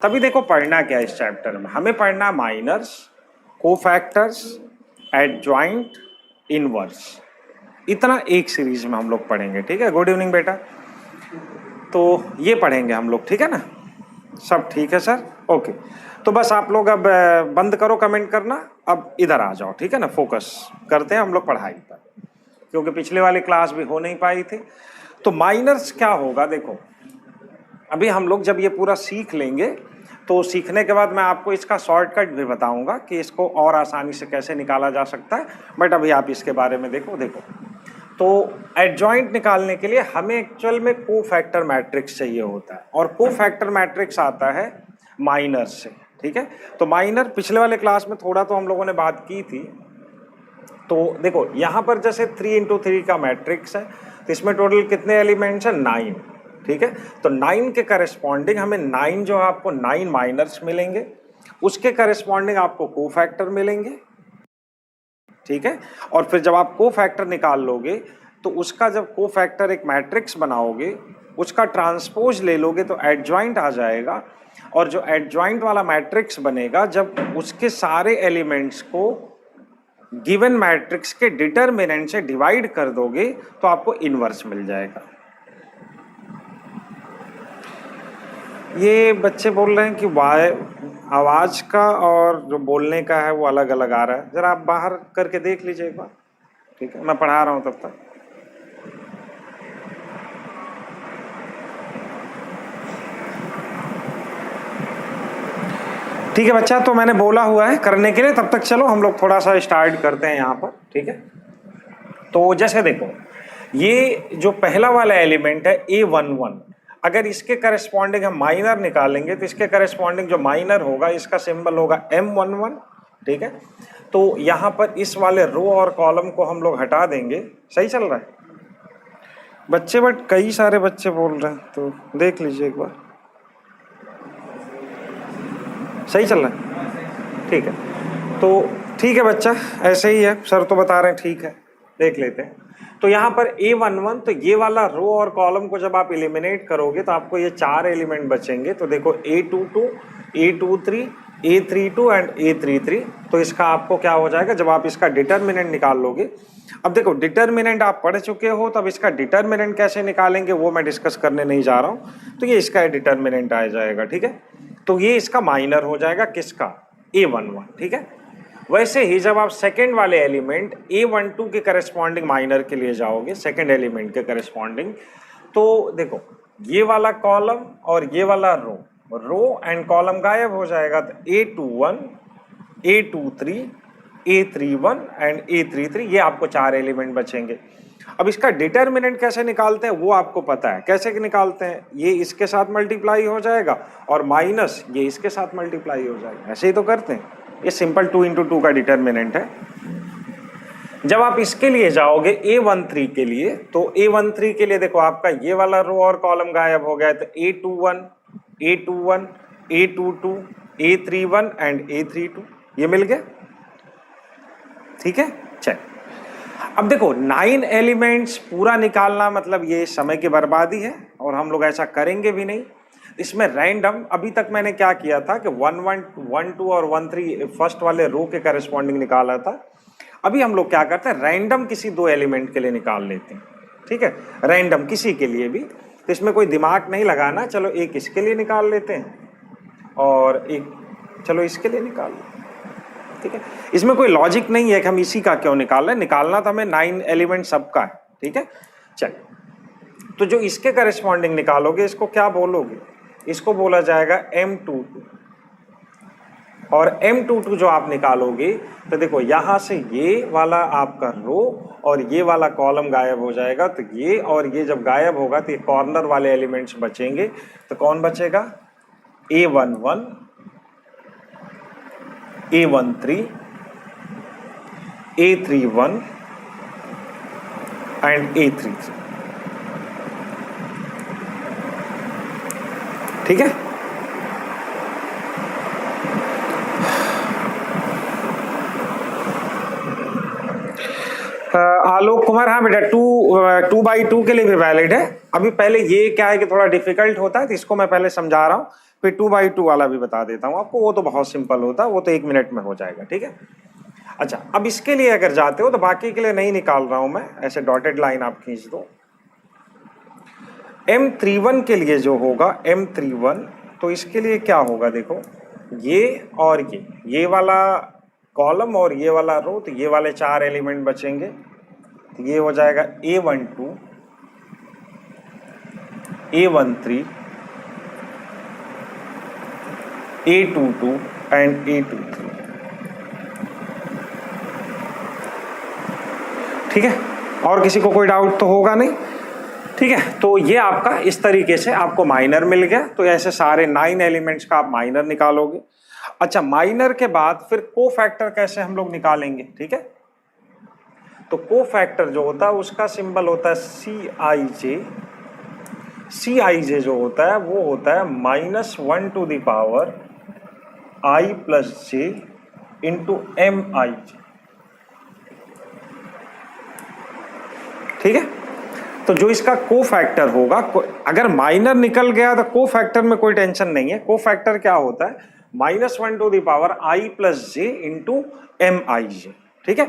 तभी देखो पढ़ना क्या है इस चैप्टर में, हमें पढ़ना माइनर्स, कोफैक्टर्स, एडजॉइंट, इनवर्स, इतना एक सीरीज में हम लोग पढ़ेंगे। ठीक है, गुड इवनिंग बेटा। तो ये पढ़ेंगे हम लोग, ठीक है ना, सब ठीक है सर, ओके। तो बस आप लोग अब बंद करो कमेंट करना, अब इधर आ जाओ, ठीक है ना, फोकस करते हैं हम लोग पढ़ाई पर, क्योंकि पिछले वाली क्लास भी हो नहीं पाई थी। तो माइनर्स क्या होगा, देखो अभी हम लोग जब ये पूरा सीख लेंगे तो सीखने के बाद मैं आपको इसका शॉर्टकट भी बताऊंगा कि इसको और आसानी से कैसे निकाला जा सकता है, बट अभी आप इसके बारे में देखो। तो एडजॉइंट निकालने के लिए हमें एक्चुअल में कोफैक्टर मैट्रिक्स चाहिए होता है, और कोफैक्टर मैट्रिक्स आता है माइनर से। ठीक है, तो माइनर पिछले वाले क्लास में थोड़ा तो हम लोगों ने बात की थी। तो देखो यहाँ पर जैसे 3 into 3 का मैट्रिक्स है, तो इसमें टोटल कितने एलिमेंट्स हैं, 9। ठीक है, तो 9 के करस्पॉन्डिंग हमें 9 जो आपको 9 माइनर्स मिलेंगे, उसके करस्पॉन्डिंग आपको कोफैक्टर मिलेंगे। ठीक है, और फिर जब आप कोफैक्टर निकाल लोगे तो उसका जब कोफैक्टर एक मैट्रिक्स बनाओगे, उसका ट्रांसपोज ले लोगे तो एडजॉइंट आ जाएगा। और जो एडजॉइंट वाला मैट्रिक्स बनेगा, जब उसके सारे एलिमेंट्स को गिवन मैट्रिक्स के डिटरमिनेंट से डिवाइड कर दोगे तो आपको इनवर्स मिल जाएगा। ये बच्चे बोल रहे हैं कि आवाज का और जो बोलने का है वो अलग अलग आ रहा है, जरा आप बाहर करके देख लीजिए एक बार। ठीक है, मैं पढ़ा रहा हूं तब तक। ठीक है बच्चा, तो मैंने बोला हुआ है करने के लिए, तब तक चलो हम लोग थोड़ा सा स्टार्ट करते हैं यहाँ पर। ठीक है, तो जैसे देखो ये जो पहला वाला एलिमेंट है A11, अगर इसके करस्पॉन्डिंग हम माइनर निकालेंगे तो इसके करस्पॉन्डिंग जो माइनर होगा इसका सिंबल होगा M11। ठीक है, तो यहाँ पर इस वाले रो और कॉलम को हम लोग हटा देंगे। सही चल रहा है बच्चे, बट कई सारे बच्चे बोल रहे हैं, तो देख लीजिए एक बार। सही चल रहा है, ठीक है। तो ठीक है बच्चा, ऐसे ही है, सर तो बता रहे हैं ठीक है, देख लेते हैं। तो यहाँ पर A11, तो ये वाला रो और कॉलम को जब आप एलिमिनेट करोगे तो आपको ये 4 एलिमेंट बचेंगे। तो देखो A22, A23, A32 and A33। तो इसका आपको क्या हो जाएगा जब आप इसका डिटरमिनेंट निकाल लोगे। अब देखो डिटरमिनेंट आप पढ़ चुके हो, तब इसका डिटरमिनेंट कैसे निकालेंगे वो मैं डिस्कस करने नहीं जा रहा हूँ। तो ये इसका डिटरमिनेंट आ जाएगा। ठीक है, तो ये इसका माइनर हो जाएगा, किसका, A11। ठीक है, वैसे ही जब आप सेकेंड वाले एलिमेंट A12 के करस्पॉन्डिंग माइनर के लिए जाओगे, सेकेंड एलिमेंट के करस्पॉन्डिंग, तो देखो ये वाला कॉलम और ये वाला रो एंड कॉलम गायब हो जाएगा। तो A21, A23, A31 and A33, ये आपको 4 एलिमेंट बचेंगे। अब इसका डिटरमिनेंट कैसे निकालते हैं वो आपको पता है, कैसे निकालते हैं, ये इसके साथ मल्टीप्लाई हो जाएगा और माइनस ये इसके साथ मल्टीप्लाई हो जाएगा, ऐसे ही तो करते हैं। ये सिंपल 2 into 2 का डिटरमिनेंट है। जब आप इसके लिए जाओगे A13 के लिए, तो A13 के लिए देखो आपका ये वाला रो और कॉलम गायब हो गया है। तो A21, A21, A22, A31 and A32 ये मिल गया। ठीक है, चल अब देखो 9 एलिमेंट्स पूरा निकालना मतलब ये समय की बर्बादी है, और हम लोग ऐसा करेंगे भी नहीं। इसमें रैंडम, अभी तक मैंने क्या किया था कि 1, 1, 1, 2 और 1, 3 फर्स्ट वाले रो के करस्पॉन्डिंग निकाला था। अभी हम लोग क्या करते हैं, रैंडम किसी 2 एलिमेंट के लिए निकाल लेते हैं। ठीक है, रैंडम किसी के लिए भी, तो इसमें कोई दिमाग नहीं लगाना। चलो एक इसके लिए निकाल लेते हैं और एक चलो इसके लिए निकाल लेते हैं। ठीक है, इसमें कोई लॉजिक नहीं है कि हम इसी का क्यों निकाल रहे हैं, निकालना तो हमें 9 एलिमेंट सबका है। ठीक है, चल तो जो इसके करस्पॉन्डिंग निकालोगे इसको क्या बोलोगे, इसको बोला जाएगा M22। और M22 जो आप निकालोगे तो देखो यहां से ये वाला आपका रो और ये वाला कॉलम गायब हो जाएगा। तो ये और ये जब गायब होगा तो ये कॉर्नर वाले एलिमेंट्स बचेंगे। तो कौन बचेगा, A11, A13, A31 and A33। ठीक है, आलोक कुमार, हाँ बेटा 2/2 के लिए भी वैलिड है। अभी पहले ये क्या है कि थोड़ा डिफिकल्ट होता है, तो इसको मैं पहले समझा रहा हूँ, फिर 2/2 वाला भी बता देता हूँ आपको। वो तो बहुत सिंपल होता है, वो तो 1 मिनट में हो जाएगा, ठीक है। अच्छा, अब इसके लिए अगर जाते हो तो बाकी के लिए नहीं निकाल रहा हूं मैं, ऐसे डॉटेड लाइन आप खींच दो। M31 के लिए जो होगा M31, तो इसके लिए क्या होगा देखो, ये और ये वाला कॉलम और ये वाला रो, तो ये वाले 4 एलिमेंट बचेंगे। तो ये हो जाएगा A12, A13, A22 and A23, ठीक है। और किसी को कोई डाउट तो होगा नहीं, ठीक है। तो ये आपका इस तरीके से आपको माइनर मिल गया। तो ऐसे सारे 9 एलिमेंट्स का आप माइनर निकालोगे। अच्छा, माइनर के बाद फिर कोफैक्टर कैसे हम लोग निकालेंगे, ठीक है। तो कोफैक्टर जो होता है उसका सिंबल होता है CIJ। CIJ जो होता है वो होता है -1 to the power I + J into MIJ, ठीक है। तो जो इसका कोफैक्टर होगा, अगर माइनर निकल गया तो कोफैक्टर में कोई टेंशन नहीं है। कोफैक्टर क्या होता है, -1 to the power I + J into MIJ, ठीक है।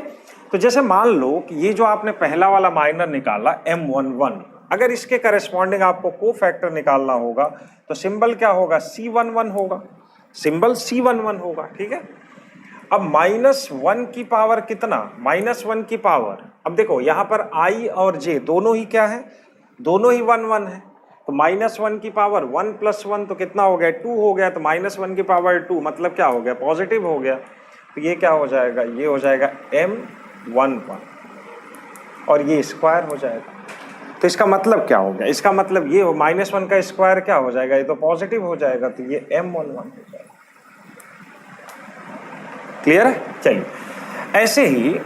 तो जैसे मान लो कि ये जो आपने पहला वाला माइनर निकाला M11, अगर इसके करस्पॉन्डिंग आपको कोफैक्टर निकालना होगा तो सिंबल क्या होगा, C11 होगा, सिंबल C11 होगा, ठीक है। अब -1 की पावर कितना, -1 की पावर, अब देखो यहाँ पर I और J दोनों ही क्या है, दोनों ही 1 है। तो -1 की पावर 1 + 1 तो कितना हो गया, 2 हो गया। तो -1 की पावर 2 मतलब क्या हो गया, पॉजिटिव हो गया। तो ये क्या हो जाएगा, ये हो जाएगा M11 और ये स्क्वायर हो जाएगा। तो इसका मतलब क्या हो गया, इसका मतलब ये हो -1 का स्क्वायर क्या हो जाएगा, ये तो पॉजिटिव हो जाएगा। तो ये M11 हो जाएगा। क्लियर है। चलिए, ऐसे ही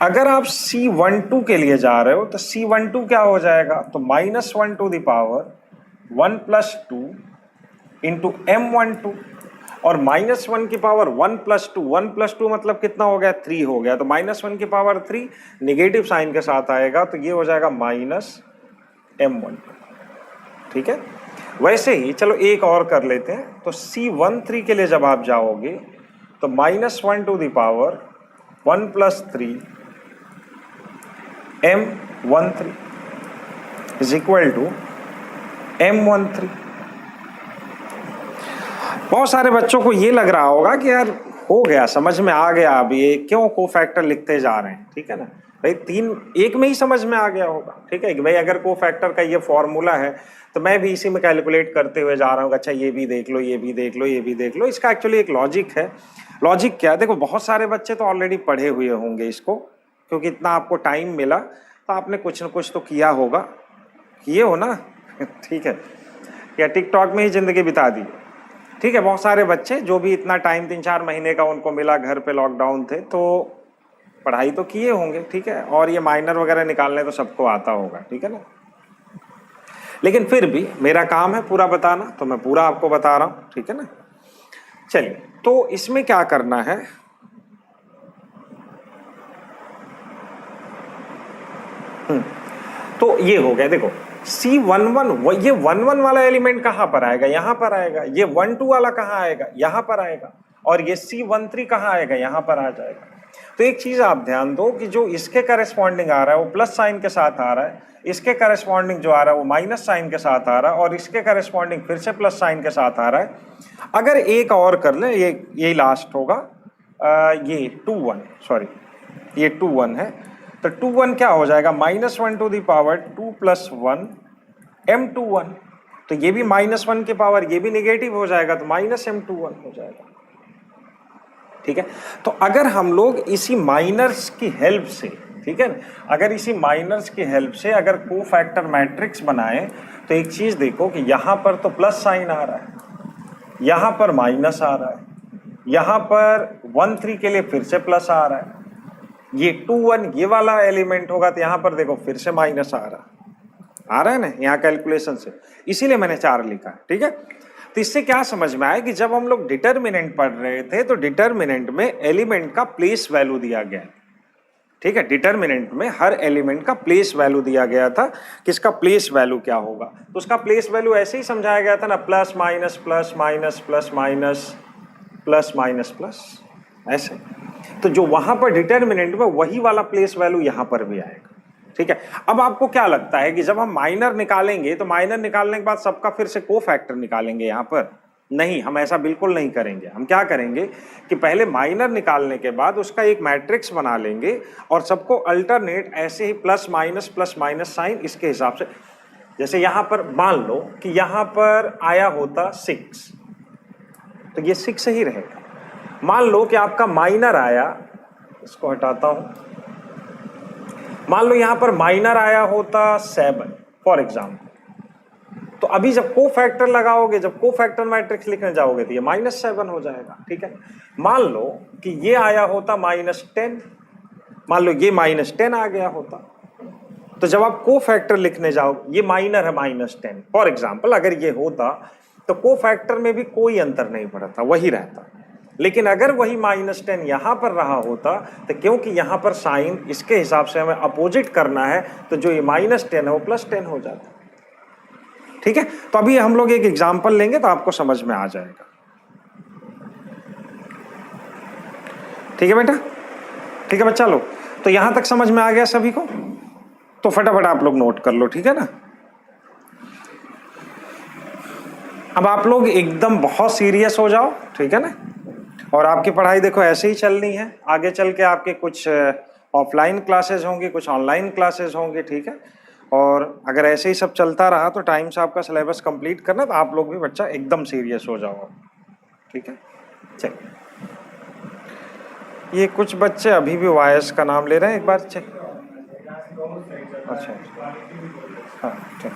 अगर आप C12 के लिए जा रहे हो तो C12 क्या हो जाएगा, तो -1 to the power 1 + 2 into M12 और -1 की पावर 1 + 2, 1 + 2 मतलब कितना हो गया, 3 हो गया। तो -1 की पावर 3 निगेटिव साइन के साथ आएगा, तो ये हो जाएगा -M12, ठीक है। वैसे ही चलो एक और कर लेते हैं। तो C13 के लिए जब आप जाओगे तो -1 to the power 1 + 3 M13 is equal to M13। बहुत सारे बच्चों को ये लग रहा होगा कि यार हो गया, समझ में आ गया, अब ये क्यों कोफैक्टर लिखते जा रहे हैं, ठीक है ना भाई। 3 एक में ही समझ में आ गया होगा, ठीक है कि भाई अगर कोफैक्टर का ये फॉर्मूला है तो मैं भी इसी में कैलकुलेट करते हुए जा रहा हूँ। अच्छा, ये भी देख लो, ये भी देख लो, ये भी देख लो। इसका एक्चुअली एक लॉजिक है। लॉजिक क्या है, देखो बहुत सारे बच्चे तो ऑलरेडी पढ़े हुए होंगे इसको, क्योंकि इतना आपको टाइम मिला तो आपने कुछ न कुछ तो किया होगा, किए हो ना ठीक है, या टिकटॉक में ही जिंदगी बिता दी, ठीक है। बहुत सारे बच्चे जो भी इतना टाइम 3-4 महीने का उनको मिला, घर पे लॉकडाउन थे, तो पढ़ाई तो किए होंगे, ठीक है। और ये माइनर वगैरह निकालने तो सबको आता होगा, ठीक है ना। लेकिन फिर भी मेरा काम है पूरा बताना, तो मैं पूरा आपको बता रहा हूँ, ठीक है ना। चलिए, तो इसमें क्या करना है, तो ये हो गया। देखो C11, ये 11 वाला एलिमेंट कहाँ पर आएगा, यहाँ पर आएगा। ये 12 वाला कहाँ आएगा, यहाँ पर आएगा। और ये C13 कहाँ आएगा, यहाँ पर आ जाएगा। तो एक चीज आप ध्यान दो कि जो इसके करस्पॉन्डिंग आ रहा है वो प्लस साइन के साथ आ रहा है, इसके करस्पॉन्डिंग जो आ रहा है वो माइनस साइन के साथ आ रहा है, और इसके करस्पॉन्डिंग फिर से प्लस साइन के साथ आ रहा है। अगर एक और कर ले, ये लास्ट होगा, ये 2-1, सॉरी ये 2-1 है। तो 2-1 क्या हो जाएगा, -1 to the power 2 + 1 M21। तो ये भी -1 की पावर, ये भी निगेटिव हो जाएगा, तो -M21 हो जाएगा, ठीक है। तो अगर हम लोग इसी माइनर्स की हेल्प से, ठीक है, अगर इसी माइनर्स की हेल्प से अगर कोफैक्टर मैट्रिक्स बनाएं, तो एक चीज देखो कि यहाँ पर तो प्लस साइन आ रहा है, यहाँ पर माइनस आ रहा है, यहाँ पर 1-3 के लिए फिर से प्लस आ रहा है, ये 2-1 ये वाला एलिमेंट होगा तो यहाँ पर देखो फिर से माइनस आ रहा है ना यहाँ कैलकुलेशन से, इसीलिए मैंने 4 लिखा है, ठीक है। तो इससे क्या समझ में आया कि जब हम लोग डिटर्मिनेंट पढ़ रहे थे तो डिटर्मिनेंट में एलिमेंट का प्लेस वैल्यू दिया गया है, ठीक है, डिटर्मिनेंट में हर एलिमेंट का प्लेस वैल्यू दिया गया था, किसका प्लेस वैल्यू क्या होगा, तो उसका प्लेस वैल्यू ऐसे ही समझाया गया था ना, plus minus plus minus plus minus plus minus plus, ऐसे। तो जो वहां पर डिटर्मिनेंट में वही वाला प्लेस वैल्यू यहां पर भी आएगा। ठीक है, अब आपको क्या लगता है कि जब हम माइनर निकालेंगे तो माइनर निकालने के बाद सबका फिर से कोफैक्टर निकालेंगे यहां पर? नहीं, हम ऐसा बिल्कुल नहीं करेंगे। हम क्या करेंगे कि पहले माइनर निकालने के बाद उसका एक मैट्रिक्स बना लेंगे और सबको अल्टरनेट ऐसे ही प्लस माइनस साइन इसके हिसाब से। जैसे यहां पर मान लो कि यहां पर आया होता 6, तो ये 6 ही रहेगा। मान लो कि आपका माइनर आया, इसको हटाता हूं, मान लो यहां पर माइनर आया होता 7 फॉर एग्जाम्पल, तो अभी जब को फैक्टर लगाओगे, जब को फैक्टर मैट्रिक्स लिखने जाओगे तो ये -7 हो जाएगा। ठीक है, मान लो कि ये आया होता -10, मान लो ये -10 आ गया होता, तो जब आप को फैक्टर लिखने जाओ, ये माइनर है -10 फॉर एग्जाम्पल, अगर ये होता तो को फैक्टर में भी कोई अंतर नहीं पड़ता, वही रहता। लेकिन अगर वही -10 यहां पर रहा होता, तो क्योंकि यहां पर साइन इसके हिसाब से हमें अपोजिट करना है, तो जो ये -10 है वो +10 हो जाता। ठीक है, तो अभी हम लोग एक एग्जांपल लेंगे तो आपको समझ में आ जाएगा। ठीक है बेटा, ठीक है बच्चा लोग, तो यहां तक समझ में आ गया सभी को? तो फटाफट आप लोग नोट कर लो, ठीक है ना। अब आप लोग एकदम बहुत सीरियस हो जाओ, ठीक है ना, और आपकी पढ़ाई देखो ऐसे ही चलनी है। आगे चल के आपके कुछ ऑफलाइन क्लासेस होंगे, कुछ ऑनलाइन क्लासेस होंगे, ठीक है। और अगर ऐसे ही सब चलता रहा तो टाइम से आपका सिलेबस कंप्लीट करना, तो आप लोग भी बच्चा एकदम सीरियस हो जाओ, ठीक है। चलिए, ये कुछ बच्चे अभी भी वायस का नाम ले रहे हैं, एक बार चेक। अच्छा, हाँ ठीक।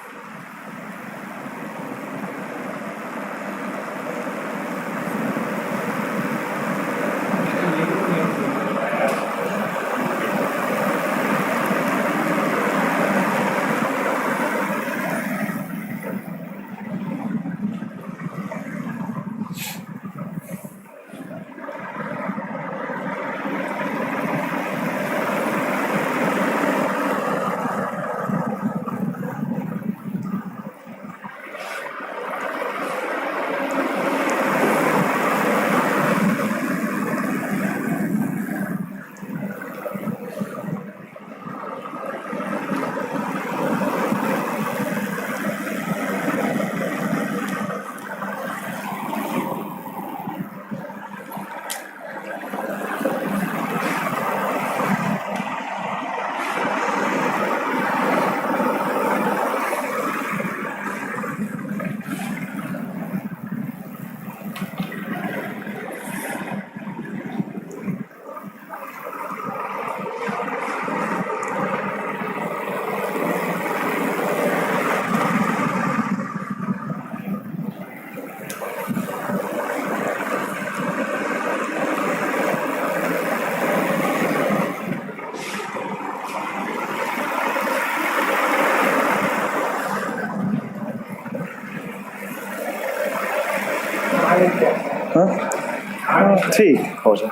ठीक हो जाए,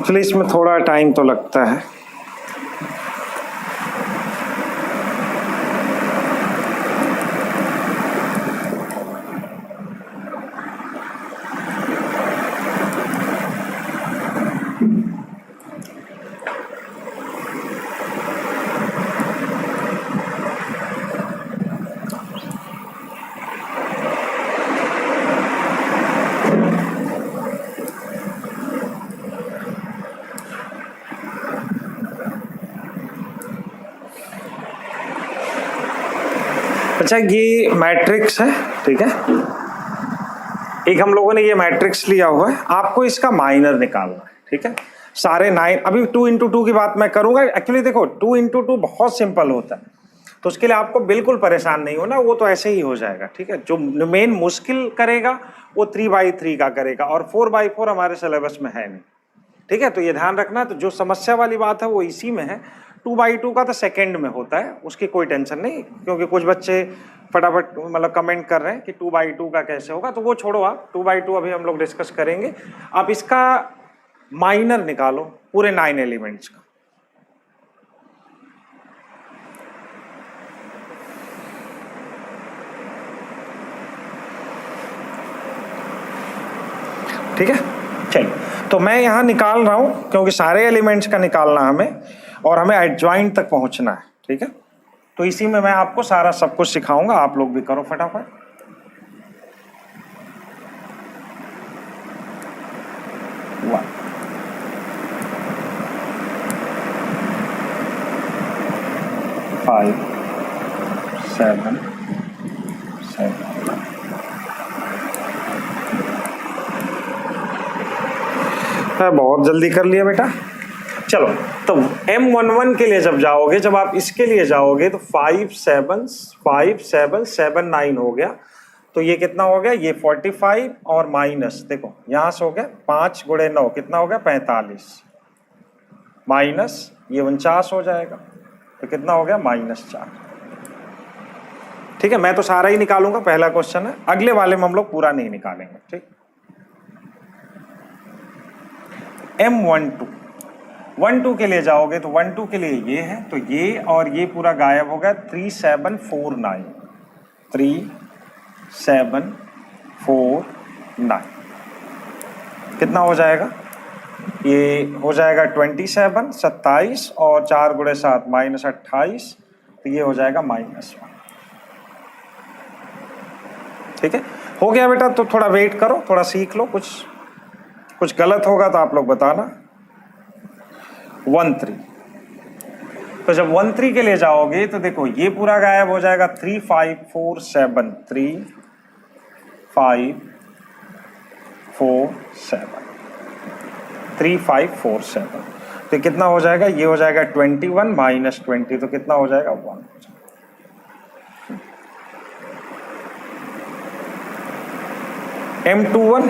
चलिए इसमें थोड़ा टाइम तो लगता है। अच्छा, ये मैट्रिक्स है, ठीक है। एक हम लोगों ने ये मैट्रिक्स लिया हुआ है, आपको इसका माइनर निकालना है, ठीक है। सारे 9, अभी 2 × 2 की बात मैं करूंगा। एक्चुअली देखो 2 × 2 बहुत सिंपल होता है, तो उसके लिए आपको बिल्कुल परेशान नहीं होना, वो तो ऐसे ही हो जाएगा, ठीक है। जो मेन मुश्किल करेगा वो 3×3 का करेगा, और 4×4 हमारे सिलेबस में है नहीं, ठीक है। तो ये ध्यान रखना, तो जो समस्या वाली बात है वो इसी में है। 2×2 का तो सेकंड में होता है, उसकी कोई टेंशन नहीं, क्योंकि कुछ बच्चे फटाफट मतलब कमेंट कर रहे हैं कि 2×2 का कैसे होगा, तो वो छोड़ो आप, 2×2 अभी हम लोग डिस्कस करेंगे। आप इसका माइनर निकालो पूरे 9 एलिमेंट्स का। ठीक है, चलिए तो मैं यहां निकाल रहा हूं क्योंकि सारे एलिमेंट्स का निकालना हमें और हमें एडजॉइंट तक पहुंचना है। ठीक है, तो इसी में मैं आपको सारा सब कुछ सिखाऊंगा, आप लोग भी करो फटाफट। वन 5 7 7 बहुत जल्दी कर लिया बेटा। चलो तो M11 के लिए जब जाओगे, जब आप इसके लिए जाओगे तो 5 7 5 7 7 9 हो गया। तो ये कितना हो गया, ये 45 और माइनस देखो यहां से हो गया 5 गुणे 9 कितना हो गया 45, माइनस ये 49 हो जाएगा तो कितना हो गया -4। ठीक है, मैं तो सारा ही निकालूंगा, पहला क्वेश्चन है, अगले वाले में हम लोग पूरा नहीं निकालेंगे। ठीक, M12 के लिए जाओगे तो 12 के लिए ये है, तो ये और ये पूरा गायब हो गया। 3 7 4 9 3 7 4 9 कितना हो जाएगा, ये हो जाएगा 27 27 और 4 गुणे 7 -28, तो ये हो जाएगा -1। ठीक है, हो गया बेटा। तो थोड़ा वेट करो, थोड़ा सीख लो, कुछ गलत होगा तो आप लोग बताना। 1 3, तो जब 1 3 के लिए जाओगे तो देखो ये पूरा गायब हो जाएगा। 3 5 4 7 3 5 4 7 3 5 4 7, तो कितना हो जाएगा, ये हो जाएगा 21 -20, तो कितना हो जाएगा 1। M21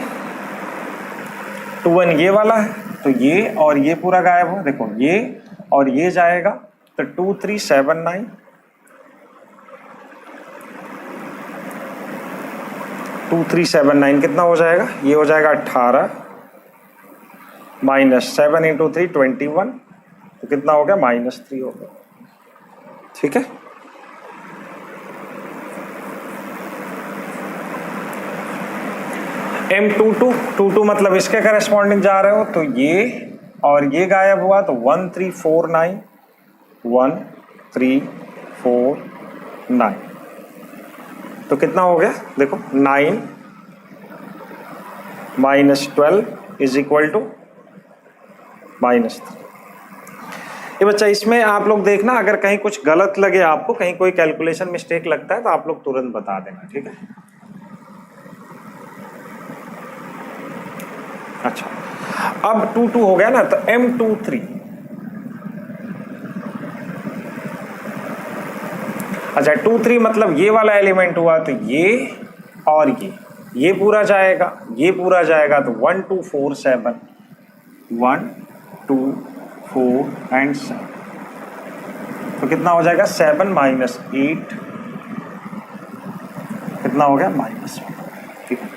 ये वाला है, तो ये और ये पूरा गायब हो, देखो ये और ये जाएगा तो 2 3 7 9 2 3 7 9 कितना हो जाएगा, ये हो जाएगा 18 -7 × 3 21, तो कितना हो गया -3 हो गया। ठीक है, M22 मतलब इसके करस्पॉन्डिंग जा रहे हो, तो ये और ये गायब हुआ तो 1 3 4 9 1 3 4 9, तो कितना हो गया देखो 9 -12 इज इक्वल टू -3। ये बच्चा इसमें आप लोग देखना, अगर कहीं कुछ गलत लगे आपको, कहीं कोई कैलकुलेशन मिस्टेक लगता है तो आप लोग तुरंत बता देना। ठीक है, अच्छा अब 2 2 हो गया ना, तो M23 अच्छा 2 3 मतलब ये वाला एलिमेंट हुआ, तो ये और ये पूरा जाएगा, ये पूरा जाएगा, तो 1 2 4 7 1 2 4 एंड 7, तो कितना हो जाएगा 7 -8 कितना हो गया -1। ठीक है,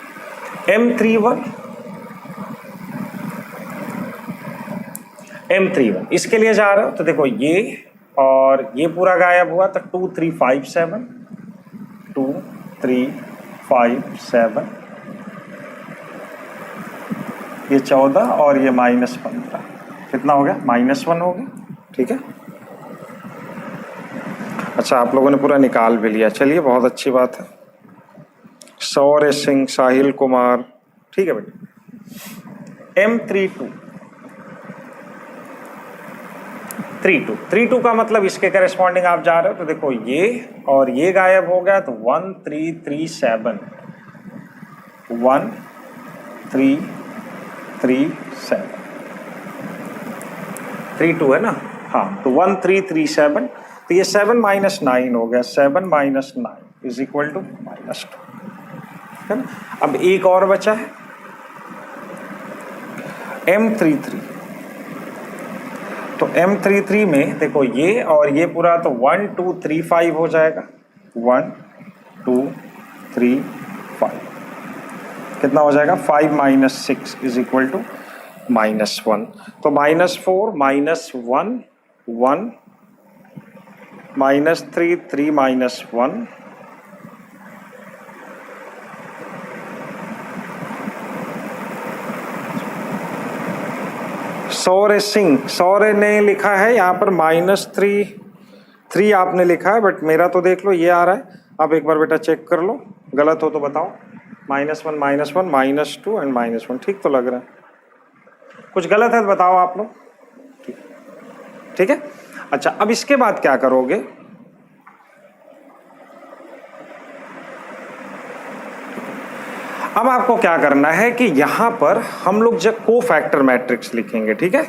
M31 इसके लिए जा रहे हो, तो देखो ये और ये पूरा गायब हुआ, तो 2 3 5 7 2 3 5 7 ये 14 और ये -15 कितना हो गया -1 हो गया। ठीक है, अच्छा आप लोगों ने पूरा निकाल भी लिया, चलिए बहुत अच्छी बात है। सौर्य सिंह, साहिल कुमार, ठीक है बेटा। M32 का मतलब इसके करस्पॉन्डिंग आप जा रहे हो, तो देखो ये और ये गायब हो गया, तो 1 3 3 7 1 3 3 7 32 है ना, हाँ, तो 1 3 3 7, तो ये 7 -9 हो गया, 7 -9 इज इक्वल टू -2। अब एक और बचा है M33, तो M33 में देखो ये और ये पूरा, तो 1 2 3 5 हो जाएगा, 1 2 3 5 कितना हो जाएगा 5 -6 इज इक्वल टू -1, तो -4 -1 1 -3 3 -1 सौर्य ने लिखा है यहाँ पर -3 आपने लिखा है, बट मेरा तो देख लो ये आ रहा है। आप एक बार बेटा चेक कर लो, गलत हो तो बताओ। -1 -1 -2 एंड -1, ठीक तो लग रहा है? कुछ गलत है तो बताओ आप लोग। ठीक है, अच्छा अब इसके बाद क्या करोगे? अब आपको क्या करना है कि यहां पर हम लोग जब कोफैक्टर मैट्रिक्स लिखेंगे, ठीक है?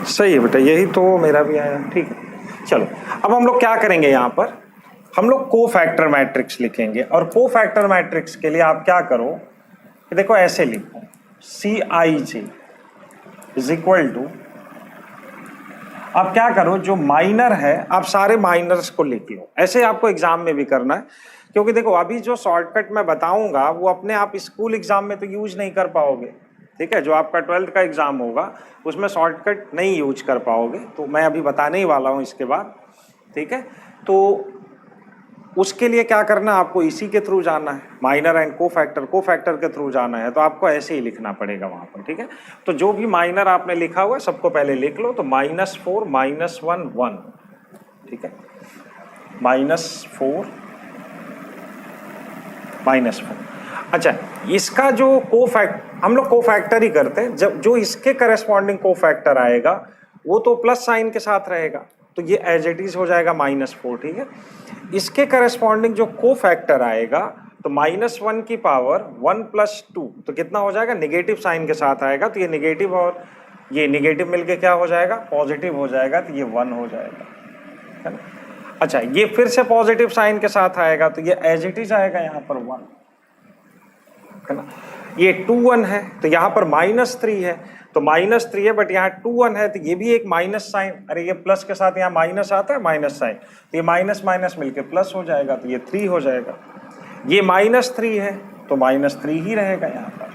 सही है बेटा, यही तो मेरा भी आया, ठीक है। चलो अब हम लोग क्या करेंगे, यहां पर हम लोग कोफैक्टर मैट्रिक्स लिखेंगे। और कोफैक्टर मैट्रिक्स के लिए आप क्या करो कि देखो ऐसे लिखो, CIJ इज इक्वल टू, आप क्या करो जो माइनर है आप सारे माइनर्स को लिख लो। ऐसे आपको एग्जाम में भी करना है, क्योंकि देखो अभी जो शॉर्टकट मैं बताऊंगा वो अपने आप स्कूल एग्जाम में तो यूज नहीं कर पाओगे, ठीक है? जो आपका 12th का एग्जाम होगा उसमें शॉर्टकट नहीं यूज कर पाओगे, तो मैं अभी बताने ही वाला हूँ इसके बाद, ठीक है? तो उसके लिए क्या करना, आपको इसी के थ्रू जाना है, माइनर एंड कोफैक्टर के थ्रू जाना है, तो आपको ऐसे ही लिखना पड़ेगा वहां पर, ठीक है? तो जो भी माइनर आपने लिखा हुआ है सबको पहले लिख लो। तो -4 -1 1, ठीक है? -4 -4। अच्छा, इसका जो हम लोग कोफैक्टर ही करते हैं, जब जो इसके करस्पॉन्डिंग कोफैक्टर आएगा वो तो प्लस साइन के साथ रहेगा, तो ये एज इट इज हो जाएगा -4, ठीक है? इसके करस्पॉन्डिंग जो कोफैक्टर आएगा तो -1 की पावर 1 + 2, तो कितना हो जाएगा, नेगेटिव साइन के साथ आएगा, तो ये नेगेटिव और ये नेगेटिव मिलके क्या हो जाएगा, पॉजिटिव हो जाएगा, तो ये 1 हो जाएगा, है ना? अच्छा, ये फिर से पॉजिटिव साइन के साथ आएगा तो ये एज इट इज आएगा यहाँ पर 1, है ना? ये 2 1 है तो यहाँ पर -3 है, तो -3 है बट यहाँ 2 1 है, तो ये भी एक माइनस साइन, अरे ये प्लस के साथ यहाँ माइनस आता है, माइनस साइन, तो ये माइनस माइनस मिलके प्लस हो जाएगा, तो ये 3 हो जाएगा। ये -3 है तो -3 ही रहेगा यहाँ पर,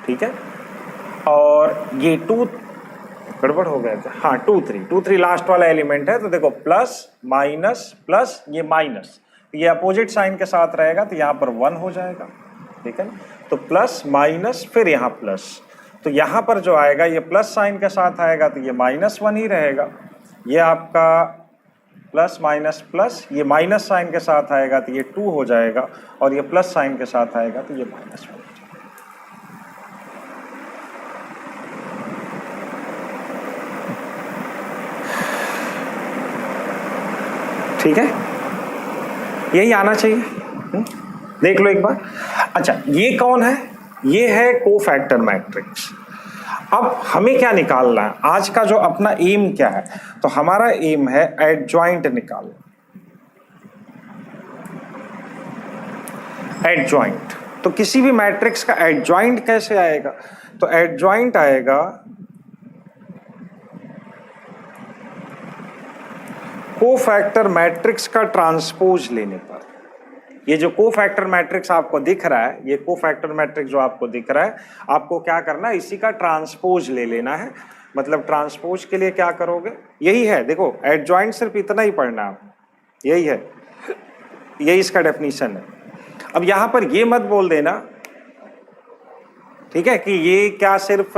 ठीक है? और ये 2 गड़बड़ हो गया था, हाँ 2 3 लास्ट वाला एलिमेंट है, तो देखो प्लस माइनस प्लस ये माइनस, ये अपोजिट साइन के साथ रहेगा तो यहाँ पर 1 हो जाएगा, ठीक है? तो प्लस माइनस फिर यहाँ प्लस, तो यहाँ पर जो आएगा ये प्लस साइन के साथ आएगा तो ये -1 ही रहेगा। ये आपका प्लस माइनस प्लस, ये माइनस साइन के साथ आएगा तो ये 2 हो जाएगा, और ये प्लस साइन के साथ आएगा तो ये -1 हो जाएगा। ठीक है, यही आना चाहिए, देख लो एक बार। अच्छा, ये कौन है, ये है कोफैक्टर मैट्रिक्स। अब हमें क्या निकालना है, आज का जो अपना एम क्या है, तो हमारा एम है एडजॉइंट निकालना। एडजॉइंट, तो किसी भी मैट्रिक्स का एडजॉइंट कैसे आएगा, तो एडजॉइंट आएगा कोफैक्टर मैट्रिक्स का ट्रांसपोज लेने पर। ये जो कोफैक्टर मैट्रिक्स आपको दिख रहा है, ये कोफैक्टर मैट्रिक्स जो आपको दिख रहा है, आपको क्या करना है, इसी का ट्रांसपोज ले लेना है। मतलब ट्रांसपोज के लिए क्या करोगे, यही है, देखो एडजॉइंट सिर्फ इतना ही पढ़ना है, यही है, यही इसका डेफिनेशन है। अब यहां पर ये मत बोल देना, ठीक है, कि ये क्या सिर्फ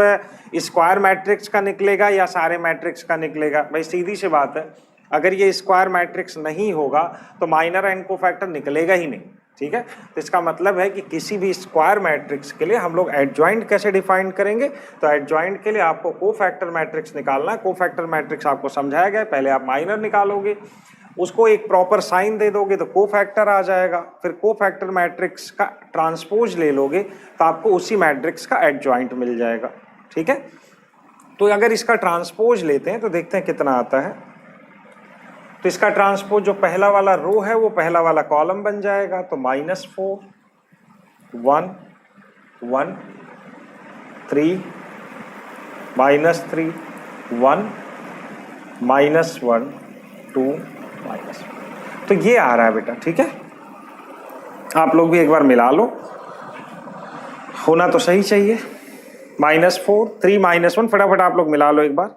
स्क्वायर मैट्रिक्स का निकलेगा या सारे मैट्रिक्स का निकलेगा। भाई सीधी सी बात है, अगर ये स्क्वायर मैट्रिक्स नहीं होगा तो माइनर एंड कोफैक्टर निकलेगा ही नहीं, ठीक है? तो इसका मतलब है कि किसी भी स्क्वायर मैट्रिक्स के लिए हम लोग एडजॉइंट कैसे डिफाइन करेंगे, तो एडजॉइंट के लिए आपको कोफैक्टर मैट्रिक्स निकालना है। कोफैक्टर मैट्रिक्स आपको समझाया गया, पहले आप माइनर निकालोगे, उसको एक प्रॉपर साइन दे दोगे तो कोफैक्टर आ जाएगा, फिर कोफैक्टर मैट्रिक्स का ट्रांसपोज ले लोगे तो आपको उसी मैट्रिक्स का एडजॉइंट मिल जाएगा, ठीक है? तो अगर इसका ट्रांसपोज लेते हैं तो देखते हैं कितना आता है। तो इसका ट्रांसपोज जो पहला वाला रो है वो पहला वाला कॉलम बन जाएगा, तो -4 1 1 3 -3 1 -1 2 -1, तो ये आ रहा है बेटा, ठीक है? आप लोग भी एक बार मिला लो। होना तो सही चाहिए। -4 3 -1, फटाफट आप लोग मिला लो एक बार।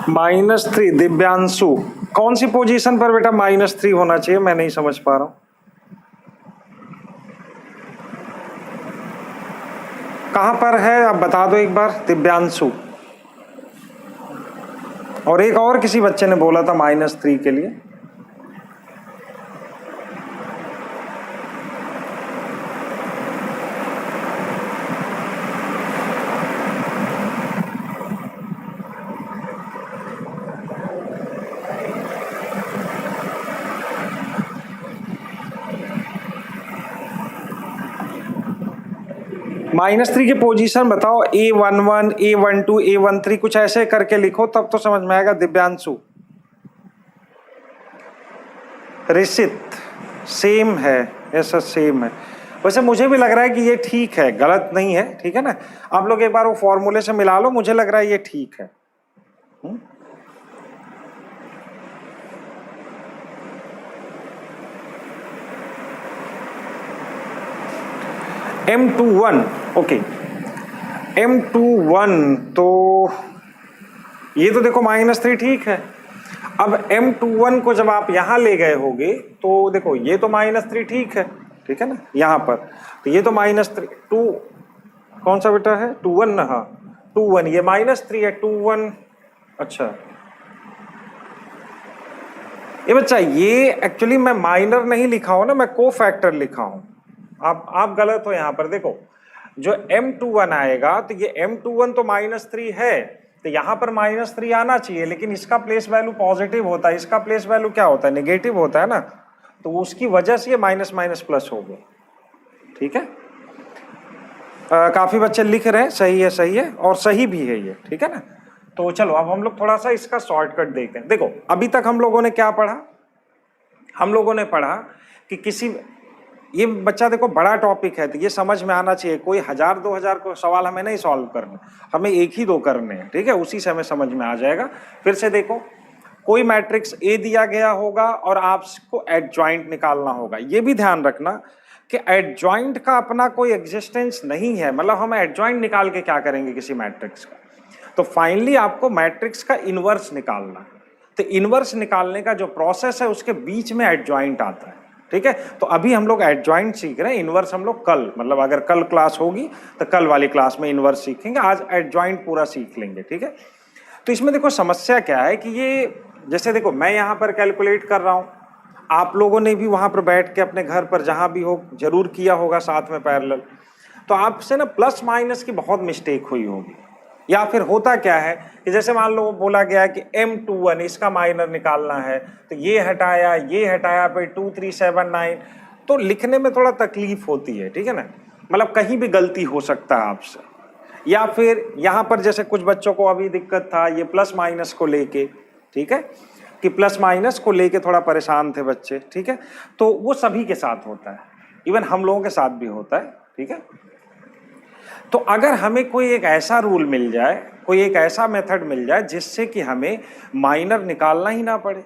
-3 दिव्यांशु, कौन सी पोजीशन पर बेटा -3 होना चाहिए, मैं नहीं समझ पा रहा हूं। कहां पर है आप बता दो एक बार दिव्यांशु। और एक और किसी बच्चे ने बोला था -3 के लिए। -3 की पोजीशन बताओ, A11 A12 A13 कुछ ऐसे करके लिखो तब तो समझ में आएगा। दिव्यांशु, ऋषित सेम है, ऐसा सेम है। वैसे मुझे भी लग रहा है कि ये ठीक है, गलत नहीं है, ठीक है ना। आप लोग एक बार वो फॉर्मूले से मिला लो, मुझे लग रहा है ये ठीक है। M21 ओके, M21 तो ये तो देखो -3 ठीक है। अब M21 को जब आप यहां ले गए होगे तो देखो ये तो -3 ठीक है ना, यहां पर तो ये तो -3 2 कौन सा बेटा है 21 ना, हाँ 21 ये -3 है 21। अच्छा ये बच्चा ये एक्चुअली मैं माइनर नहीं लिखा हूं ना, मैं को फैक्टर लिखा हूं। आप गलत हो यहाँ पर। देखो जो M21 आएगा तो ये M21 तो -3 है, तो यहाँ पर -3 आना चाहिए, लेकिन इसका प्लेस वैल्यू पॉजिटिव होता है, इसका प्लेस वैल्यू क्या होता है नेगेटिव होता है ना, तो उसकी वजह से ये माइनस माइनस प्लस हो गया। ठीक है, काफी बच्चे लिख रहे हैं, सही है और सही भी है ये, ठीक है ना। तो चलो अब हम लोग थोड़ा सा इसका शॉर्टकट देखते हैं। देखो अभी तक हम लोगों ने क्या पढ़ा, हम लोगों ने पढ़ा कि किसी, ये बच्चा देखो बड़ा टॉपिक है तो ये समझ में आना चाहिए। कोई 1000-2000 को सवाल हमें नहीं सॉल्व करने, हमें 1 ही 2 करने हैं, ठीक है, उसी से हमें समझ में आ जाएगा। फिर से देखो, कोई मैट्रिक्स ए दिया गया होगा और आपको एडजॉइंट निकालना होगा। ये भी ध्यान रखना कि एडजॉइंट का अपना कोई एग्जिस्टेंस नहीं है, मतलब हम एडजॉइंट निकाल के क्या करेंगे किसी मैट्रिक्स का। तो फाइनली आपको मैट्रिक्स का इनवर्स निकालना है, तो इनवर्स निकालने का जो प्रोसेस है उसके बीच में एडजॉइंट आता है, ठीक है। तो अभी हम लोग एडजॉइंट सीख रहे हैं, इनवर्स हम लोग कल, मतलब अगर कल क्लास होगी तो कल वाली क्लास में इनवर्स सीखेंगे, आज एडजॉइंट पूरा सीख लेंगे, ठीक है। तो इसमें देखो समस्या क्या है कि ये जैसे देखो मैं यहाँ पर कैलकुलेट कर रहा हूँ, आप लोगों ने भी वहाँ पर बैठ के अपने घर पर जहाँ भी हो जरूर किया होगा साथ में पैरेलल, तो आपसे ना प्लस माइनस की बहुत मिस्टेक हुई होगी। या फिर होता क्या है कि जैसे मान लो बोला गया कि M21 इसका माइनर निकालना है, तो ये हटाया फिर 2 3 7 9, तो लिखने में थोड़ा तकलीफ होती है, ठीक है ना, मतलब कहीं भी गलती हो सकता है आपसे। या फिर यहाँ पर जैसे कुछ बच्चों को अभी दिक्कत था ये प्लस माइनस को लेके, ठीक है, कि प्लस माइनस को लेके थोड़ा परेशान थे बच्चे, ठीक है। तो वो सभी के साथ होता है, इवन हम लोगों के साथ भी होता है, ठीक है। तो अगर हमें कोई एक ऐसा रूल मिल जाए, कोई एक ऐसा मेथड मिल जाए जिससे कि हमें माइनर निकालना ही ना पड़े,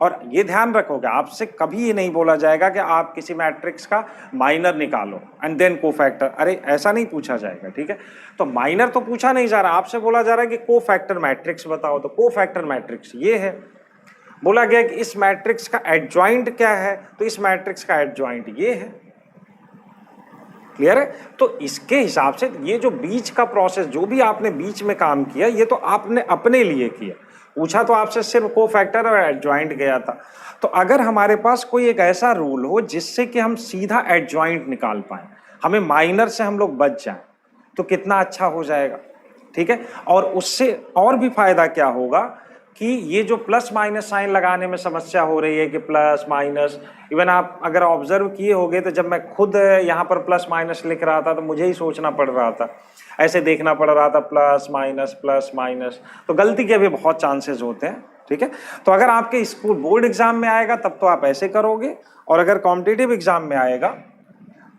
और ये ध्यान रखोगे आपसे कभी ये नहीं बोला जाएगा कि आप किसी मैट्रिक्स का माइनर निकालो एंड देन कोफैक्टर, अरे ऐसा नहीं पूछा जाएगा, ठीक है। तो माइनर तो पूछा नहीं जा रहा, आपसे बोला जा रहा है कि कोफैक्टर मैट्रिक्स बताओ, तो कोफैक्टर मैट्रिक्स ये है। बोला गया कि इस मैट्रिक्स का एडजॉइंट क्या है, तो इस मैट्रिक्स का एडजॉइंट ये है। क्लियर है। तो इसके हिसाब से ये जो बीच का प्रोसेस, जो भी आपने बीच में काम किया, ये तो आपने अपने लिए किया, पूछा तो आपसे सिर्फ कोफैक्टर और एडजॉइंट गया था। तो अगर हमारे पास कोई एक ऐसा रूल हो जिससे कि हम सीधा एडजॉइंट निकाल पाए, हमें माइनर से हम लोग बच जाएं, तो कितना अच्छा हो जाएगा, ठीक है। और उससे और भी फायदा क्या होगा कि ये जो प्लस माइनस साइन लगाने में समस्या हो रही है कि प्लस माइनस, इवन आप अगर ऑब्जर्व किए होंगे तो जब मैं खुद यहाँ पर प्लस माइनस लिख रहा था तो मुझे ही सोचना पड़ रहा था, ऐसे देखना पड़ रहा था प्लस माइनस, तो गलती के भी बहुत चांसेस होते हैं, ठीक है। तो अगर आपके स्कूल बोर्ड एग्जाम में आएगा तब तो आप ऐसे करोगे, और अगर कॉम्पिटिटिव एग्जाम में आएगा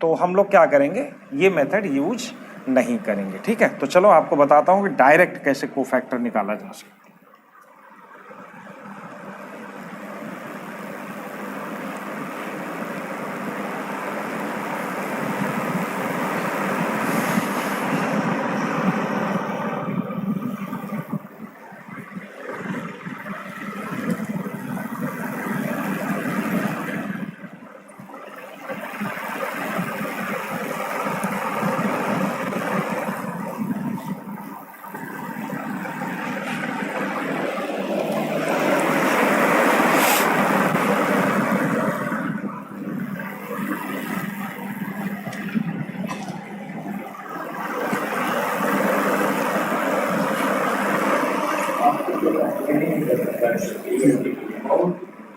तो हम लोग क्या करेंगे, ये मेथड यूज नहीं करेंगे। ठीक है, तो चलो आपको बताता हूँ कि डायरेक्ट कैसे कोफैक्टर निकाला जा सकता है।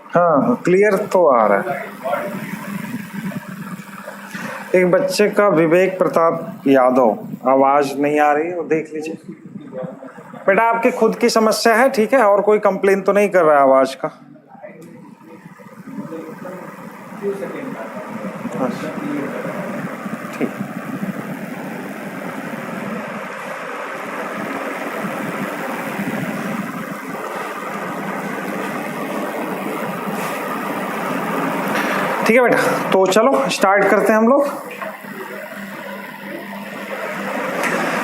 हाँ क्लियर तो आ रहा है। एक बच्चे का विवेक प्रताप यादव, आवाज नहीं आ रही है, वो देख लीजिए। बेटा आपकी खुद की समस्या है, ठीक है, और कोई कंप्लेन तो नहीं कर रहा है आवाज का? ठीक, ठीक है बेटा, तो चलो स्टार्ट करते हैं हम लोग।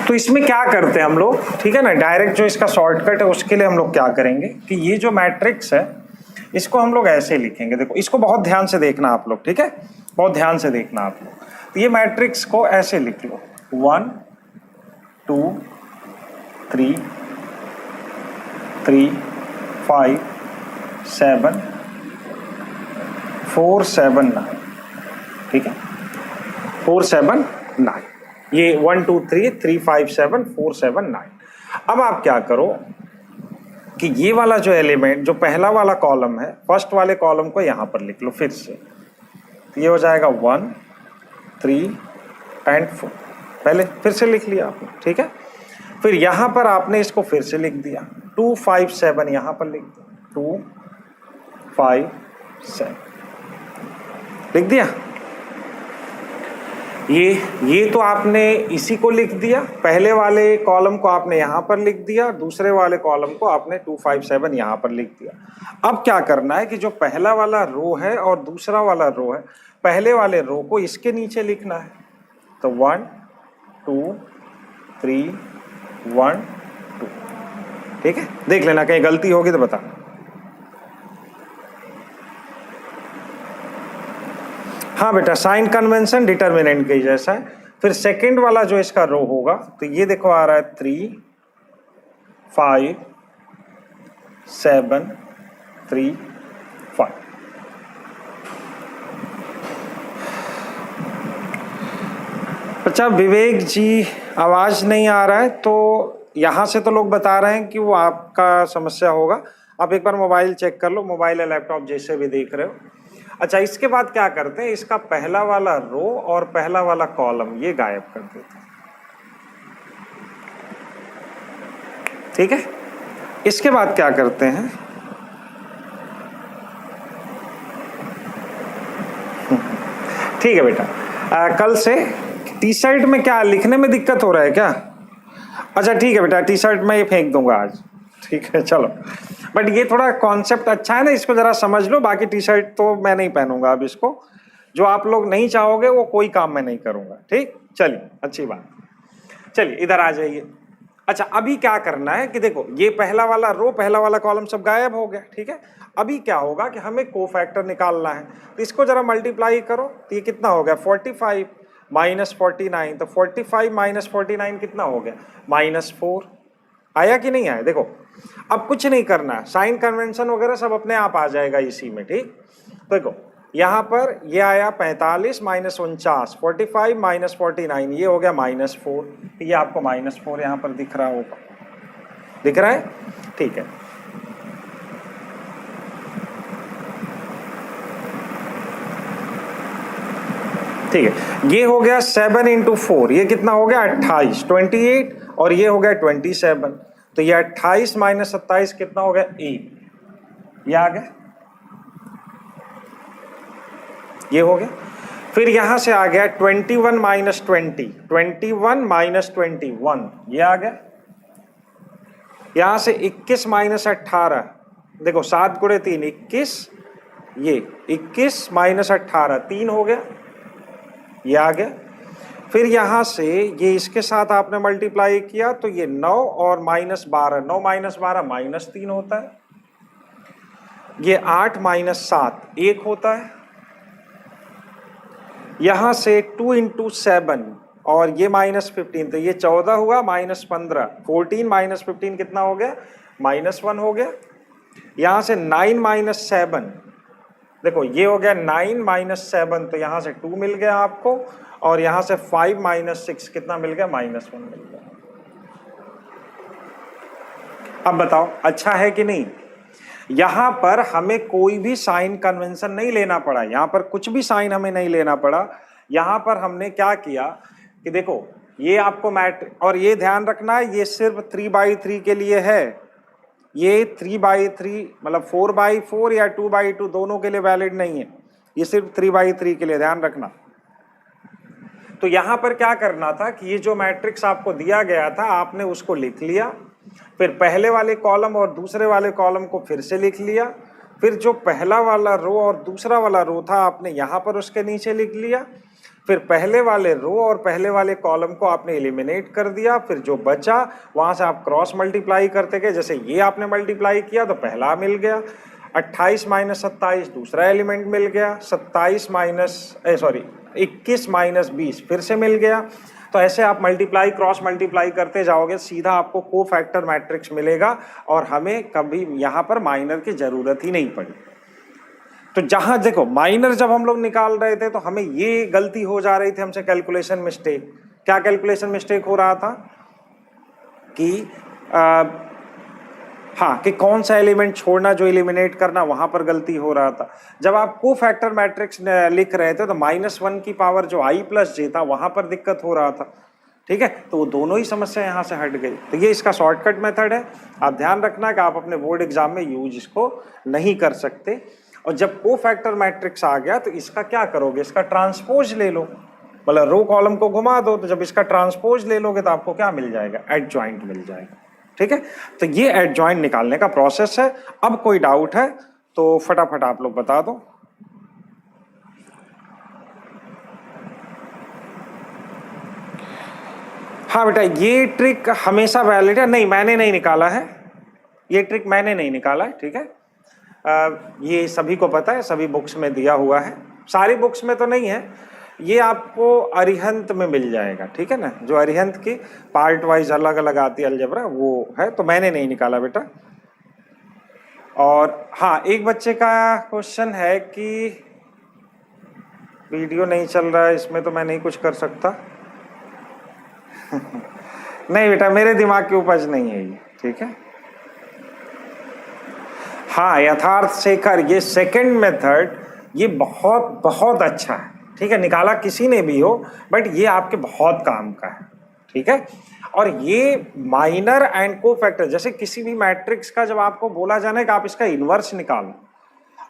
तो इसमें क्या करते हैं हम लोग, ठीक है ना, डायरेक्ट जो इसका शॉर्टकट है उसके लिए हम लोग क्या करेंगे कि ये जो मैट्रिक्स है इसको हम लोग ऐसे लिखेंगे। देखो इसको बहुत ध्यान से देखना आप लोग, ठीक है, बहुत ध्यान से देखना आप लोग। तो ये मैट्रिक्स को ऐसे लिख लो, 1 2 3 3 5 7 4 7 9, ठीक है, 4 7 9, ये 1 2 3 3 5 7 4 7 9। अब आप क्या करो कि ये वाला जो एलिमेंट, जो पहला वाला कॉलम है, फर्स्ट वाले कॉलम को यहां पर लिख लो फिर से। तो ये हो जाएगा 1 3 एंड 4, पहले फिर से लिख लिया आपने, ठीक है। फिर यहां पर आपने इसको फिर से लिख दिया, 2 5 7 यहां पर लिख दिया, 2 5 7 लिख दिया। ये तो आपने इसी को लिख दिया, पहले वाले कॉलम को आपने यहां पर लिख दिया, दूसरे वाले कॉलम को आपने 2 5 7 यहां पर लिख दिया। अब क्या करना है कि जो पहला वाला रो है और दूसरा वाला रो है, पहले वाले रो को इसके नीचे लिखना है। तो 1 2 3 1 2, ठीक है, देख लेना कहीं गलती होगी तो बताना। हाँ बेटा, साइन कन्वेंशन डिटर्मिनेंट के जैसा है। फिर सेकंड वाला जो इसका रो होगा, तो ये देखो आ रहा है 3 5 7 3 5। अच्छा विवेक जी, आवाज नहीं आ रहा है, तो यहां से तो लोग बता रहे हैं कि वो आपका समस्या होगा। आप एक बार मोबाइल चेक कर लो, मोबाइल या लैपटॉप जैसे भी देख रहे हो। अच्छा, इसके बाद क्या करते हैं, इसका पहला वाला रो और पहला वाला कॉलम ये गायब कर देते हैं, ठीक है। इसके बाद क्या करते हैं, ठीक है बेटा, कल से टी शर्ट में क्या लिखने में दिक्कत हो रहा है क्या? अच्छा ठीक है बेटा, टी शर्ट में ये फेंक दूंगा आज, ठीक है, चलो। बट ये थोड़ा कॉन्सेप्ट अच्छा है ना, इसको जरा समझ लो। बाकी टी शर्ट तो मैं नहीं पहनूंगा अब इसको, जो आप लोग नहीं चाहोगे वो कोई काम मैं नहीं करूंगा, ठीक। चलिए, अच्छी बात, चलिए इधर आ जाइए। अच्छा, अभी क्या करना है कि देखो ये पहला वाला रो, पहला वाला कॉलम सब गायब हो गया, ठीक है। अभी क्या होगा कि हमें कोफैक्टर निकालना है, तो इसको जरा मल्टीप्लाई करो। तो ये कितना हो गया, 45 माइनस 49, तो 45 माइनस 49 कितना हो गया, -4। आया कि नहीं आया? देखो अब कुछ नहीं करना, साइन कन्वेंशन वगैरह सब अपने आप आ जाएगा इसी में, ठीक। तो देखो यहाँ पर ये आया 45 माइनस 49, 45 माइनस 49, ये हो गया -4। ये आपको -4 यहाँ पर दिख रहा होगा, दिख रहा है, ठीक है। ठीक है, ये हो गया 7 × 4, ये कितना हो गया 28, 28, और ये हो गया 27। तो ये 28 माइनस 27 कितना हो गया 8, ये आ गया, ये हो गया। फिर यहां से आ गया 21 माइनस 20, 21 माइनस 21 ये आ गया। यहां से 21 माइनस 18, देखो 7 गुणे 3 21, ये 21 माइनस 18 3 हो गया, ये आ गया। फिर यहां से ये इसके साथ आपने मल्टीप्लाई किया तो ये 9 और माइनस 12, 9 माइनस 12 माइनस 3 होता है। ये 8 माइनस 7 1 होता है। यहां से 2 इंटू 7 और ये माइनस 15, तो ये 14 हुआ माइनस 15, 14 माइनस 15 कितना हो गया, माइनस 1 हो गया। यहां से 9 माइनस 7, देखो ये हो गया 9 माइनस 7, तो यहां से 2 मिल गया आपको, और यहां से 5 माइनस 6 कितना मिल गया, माइनस 1 मिल गया। अब बताओ अच्छा है कि नहीं। यहां पर हमें कोई भी साइन कन्वेंशन नहीं लेना पड़ा, यहां पर कुछ भी साइन हमें नहीं लेना पड़ा। यहां पर हमने क्या किया कि देखो ये आपको मैट्रिक्स, और ये ध्यान रखना है ये सिर्फ 3/3 के लिए है, ये 3/3 मतलब 4/4 या 2/2 दोनों के लिए वैलिड नहीं है, ये सिर्फ 3/3 के लिए, ध्यान रखना। तो यहां पर क्या करना था कि ये जो मैट्रिक्स आपको दिया गया था आपने उसको लिख लिया, फिर पहले वाले कॉलम और दूसरे वाले कॉलम को फिर से लिख लिया, फिर जो पहला वाला रो और दूसरा वाला रो था आपने यहाँ पर उसके नीचे लिख लिया, फिर पहले वाले रो और पहले वाले कॉलम को आपने एलिमिनेट कर दिया, फिर जो बचा वहां से आप क्रॉस मल्टीप्लाई करते गए, जैसे ये आपने मल्टीप्लाई किया तो पहला मिल गया, 28 माइनस 27 दूसरा एलिमेंट मिल गया, 21 माइनस 20 फिर से मिल गया। तो ऐसे आप मल्टीप्लाई क्रॉस मल्टीप्लाई करते जाओगे, सीधा आपको कोफैक्टर मैट्रिक्स मिलेगा, और हमें कभी यहाँ पर माइनर की जरूरत ही नहीं पड़ी। तो जहां देखो माइनर जब हम लोग निकाल रहे थे तो हमें ये गलती हो जा रही थी हमसे, कैलकुलेशन मिस्टेक। क्या कैलकुलेशन मिस्टेक हो रहा था कि हाँ कि कौन सा एलिमेंट छोड़ना जो एलिमिनेट करना, वहां पर गलती हो रहा था। जब आप कोफैक्टर मैट्रिक्स लिख रहे थे तो -1 की पावर जो i प्लस j था वहां पर दिक्कत हो रहा था, ठीक है। तो वो दोनों ही समस्या यहाँ से हट गई। तो ये इसका शॉर्टकट मेथड है, आप ध्यान रखना कि आप अपने बोर्ड एग्जाम में यूज इसको नहीं कर सकते। और जब कोफैक्टर मैट्रिक्स आ गया तो इसका क्या करोगे, इसका ट्रांसपोज ले लो, मतलब रो कॉलम को घुमा दो, तो जब इसका ट्रांसपोज ले लोगे तो आपको क्या मिल जाएगा, एडजॉइंट मिल जाएगा, ठीक है। तो ये एडजॉइंट निकालने का प्रोसेस है। अब कोई डाउट है तो फटाफट आप लोग बता दो। हाँ बेटा, ये ट्रिक हमेशा वैलिड है। नहीं, मैंने नहीं निकाला है, ये ट्रिक मैंने नहीं निकाला है, ठीक है। ये सभी को पता है, सभी बुक्स में दिया हुआ है, सारी बुक्स में तो नहीं है, ये आपको अरिहंत में मिल जाएगा, ठीक है ना। जो अरिहंत की पार्ट वाइज अलग अलग आती है अलजेब्रा, वो है, तो मैंने नहीं निकाला बेटा। और हाँ, एक बच्चे का क्वेश्चन है कि वीडियो नहीं चल रहा है, इसमें तो मैं नहीं कुछ कर सकता। नहीं बेटा, मेरे दिमाग की उपज नहीं है ये, ठीक है। हाँ यथार्थ शेखर, ये सेकंड मेथड ये बहुत बहुत अच्छा है, ठीक है। निकाला किसी ने भी हो, बट ये आपके बहुत काम का है, ठीक है। और ये माइनर एंड कोफैक्टर, जैसे किसी भी मैट्रिक्स का जब आपको बोला जाना है कि आप इसका इन्वर्स निकालो,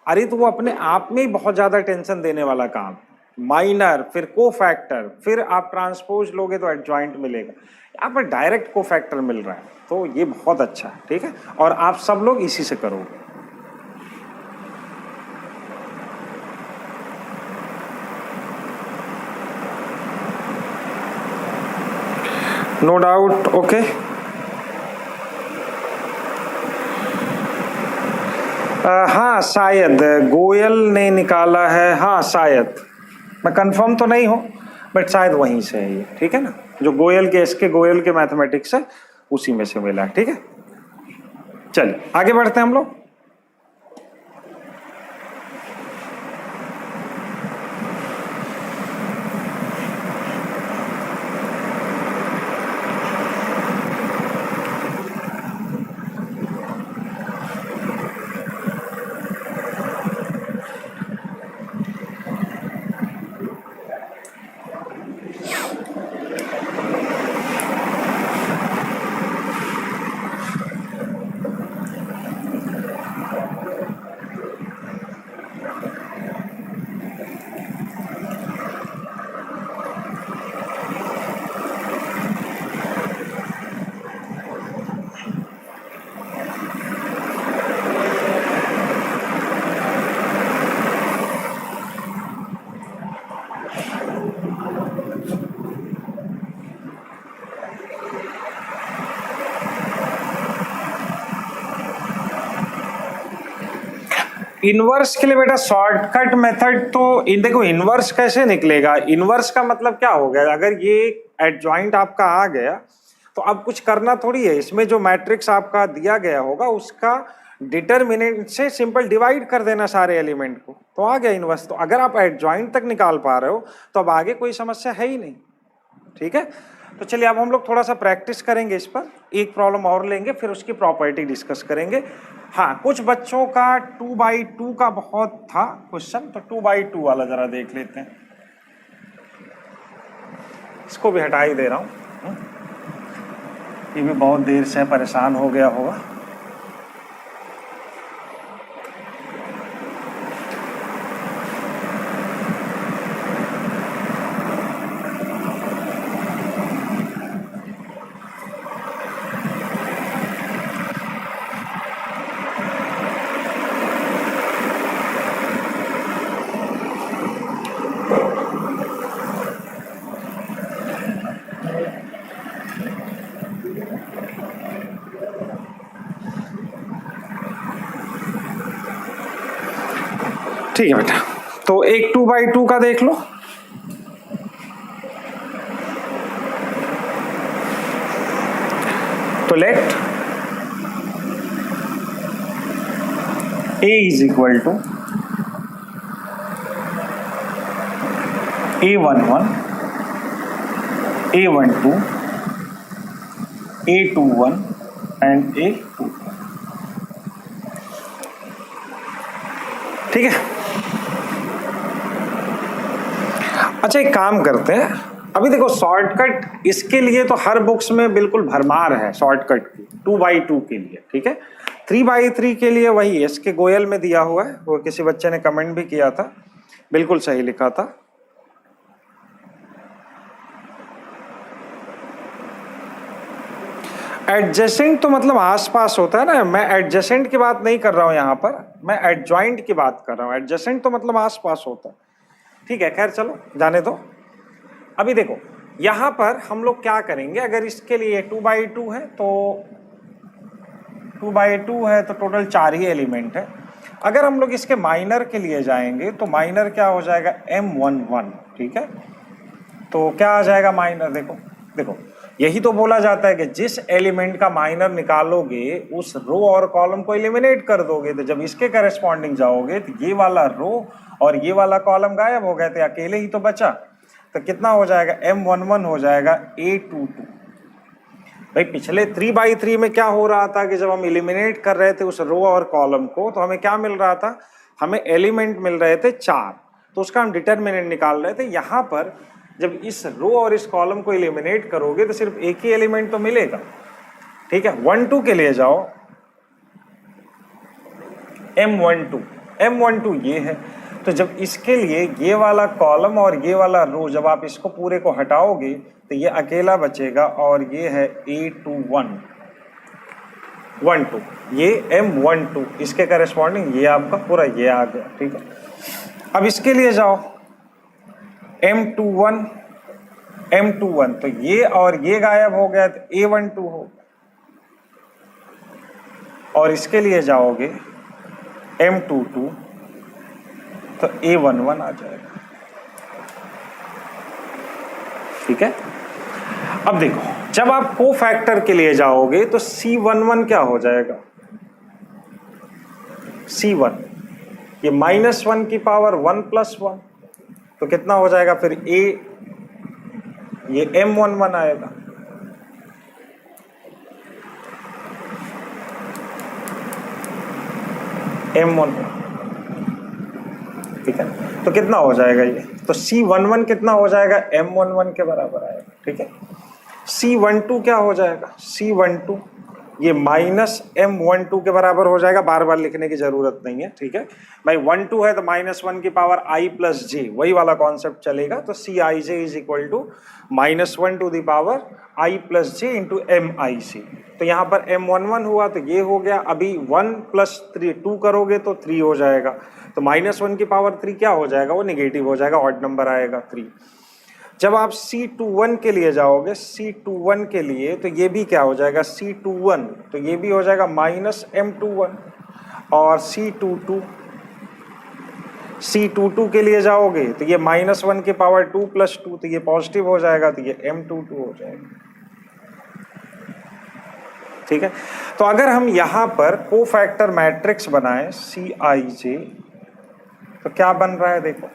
अरे तो वो अपने आप में ही बहुत ज्यादा टेंशन देने वाला काम। माइनर, फिर कोफैक्टर, फिर आप ट्रांसपोज लोगे तो एडजॉइंट मिलेगा, यहाँ पर डायरेक्ट कोफैक्टर मिल रहा है, तो ये बहुत अच्छा है, ठीक है। और आप सब लोग इसी से करोगे। No doubt, okay. हाँ शायद गोयल ने निकाला है, हाँ शायद, मैं कंफर्म तो नहीं हूँ, बट शायद वहीं से है ये, ठीक है ना। जो गोयल के, इसके गोयल के मैथमेटिक्स है उसी में से मिला है, ठीक है। चलिए आगे बढ़ते हैं हम लोग। इनवर्स के लिए बेटा शॉर्टकट मेथड तो देखो इनवर्स कैसे निकलेगा, इनवर्स का मतलब क्या हो गया, अगर ये एडजॉइंट आपका आ गया तो अब कुछ करना थोड़ी है, इसमें जो मैट्रिक्स आपका दिया गया होगा उसका डिटरमिनेंट से सिंपल डिवाइड कर देना सारे एलिमेंट को, तो आ गया इनवर्स। तो अगर आप एडजॉइंट तक निकाल पा रहे हो तो अब आगे कोई समस्या है ही नहीं, ठीक है। तो चलिए अब हम लोग थोड़ा सा प्रैक्टिस करेंगे इस पर, एक प्रॉब्लम और लेंगे फिर उसकी प्रॉपर्टी डिस्कस करेंगे। हाँ, कुछ बच्चों का 2/2 का बहुत था क्वेश्चन, तो 2/2 वाला जरा देख लेते हैं। इसको भी हटा ही दे रहा हूं, ये भी बहुत देर से परेशान हो गया होगा। ठीक है बेटा, तो एक 2/2 का देख लो। तो let A is equal to A11, A12, A21 and A2, ठीक है। अच्छा एक काम करते हैं, अभी देखो शॉर्टकट इसके लिए तो हर बुक्स में बिल्कुल भरमार है शॉर्टकट की 2/2 के लिए, ठीक है। 3/3 के लिए वही एस के गोयल में दिया हुआ है, वो किसी बच्चे ने कमेंट भी किया था, बिल्कुल सही लिखा था। एडजेसेंट तो मतलब आसपास होता है ना, मैं एडजेसेंट की बात नहीं कर रहा हूं यहां पर, मैं एडजॉइंट की बात कर रहा हूं। एडजेसेंट तो मतलब आसपास होता है, ठीक है। खैर चलो जाने दो। अभी देखो यहां पर हम लोग क्या करेंगे, अगर इसके लिए 2/2 है तो 2/2 है तो टोटल 4 ही एलिमेंट है। अगर हम लोग इसके माइनर के लिए जाएंगे तो माइनर क्या हो जाएगा, M11, ठीक है। तो क्या आ जाएगा माइनर, देखो देखो यही तो बोला जाता है कि जिस एलिमेंट का माइनर निकालोगे उस रो और कॉलम को एलिमिनेट कर दोगे, तो जब इसके करस्पॉन्डिंग जाओगे तो ये वाला रो और ये वाला कॉलम गायब हो गए थे, अकेले ही तो बचा। तो कितना हो जाएगा, M11 हो जाएगा A22। भाई पिछले 3/3 में क्या हो रहा था कि जब हम एलिमिनेट कर रहे थे उस रो और कॉलम को तो हमें क्या मिल रहा था, हमें एलिमेंट मिल रहे थे 4, तो उसका हम डिटरमिनेंट निकाल रहे थे। यहाँ पर जब इस रो और इस कॉलम को एलिमिनेट करोगे तो सिर्फ एक ही एलिमेंट तो मिलेगा, ठीक है। 1-2 के लिए जाओ, M12 ये है, तो जब इसके लिए ये वाला कॉलम और ये वाला रो जब आप इसको पूरे को हटाओगे तो ये अकेला बचेगा और ये है A21, 12 ये M12, इसके करस्पॉन्डिंग ये आपका पूरा ये आ गया, ठीक है। अब इसके लिए जाओ M21 तो ये और ये गायब हो गया तो A12 हो गया, और इसके लिए जाओगे M22 तो A11 आ जाएगा, ठीक है। अब देखो जब आप को फैक्टर के लिए जाओगे तो C11 क्या हो जाएगा, C1 ये -1 की पावर 1 + 1, तो कितना हो जाएगा फिर ये M11 आएगा। M11, ठीक है। तो कितना हो जाएगा ये, तो C11 कितना हो जाएगा, M11 के बराबर आएगा, ठीक है। C12 क्या हो जाएगा, C12 ये -M12 के बराबर हो जाएगा, बार बार लिखने की जरूरत नहीं है, ठीक है भाई। 12 है तो -1 की पावर I + j, वही वाला कॉन्सेप्ट चलेगा। तो Cij is equal to -1 to the power I + j into MIC। तो यहाँ पर M11 हुआ तो ये हो गया, अभी 1 + 3 2 करोगे तो 3 हो जाएगा, तो -1 की पावर 3 क्या हो जाएगा, वो निगेटिव हो जाएगा, ऑड नंबर आएगा 3। जब आप C21 के लिए जाओगे, C21 के लिए, तो ये भी क्या हो जाएगा C21, तो ये भी हो जाएगा -M21। और C22 के लिए जाओगे तो ये -1 की पावर 2 + 2, तो ये पॉजिटिव हो जाएगा, तो ये M22 हो जाएगा। ठीक है, तो अगर हम यहां पर कोफैक्टर मैट्रिक्स बनाएं Cij, तो क्या बन रहा है देखो।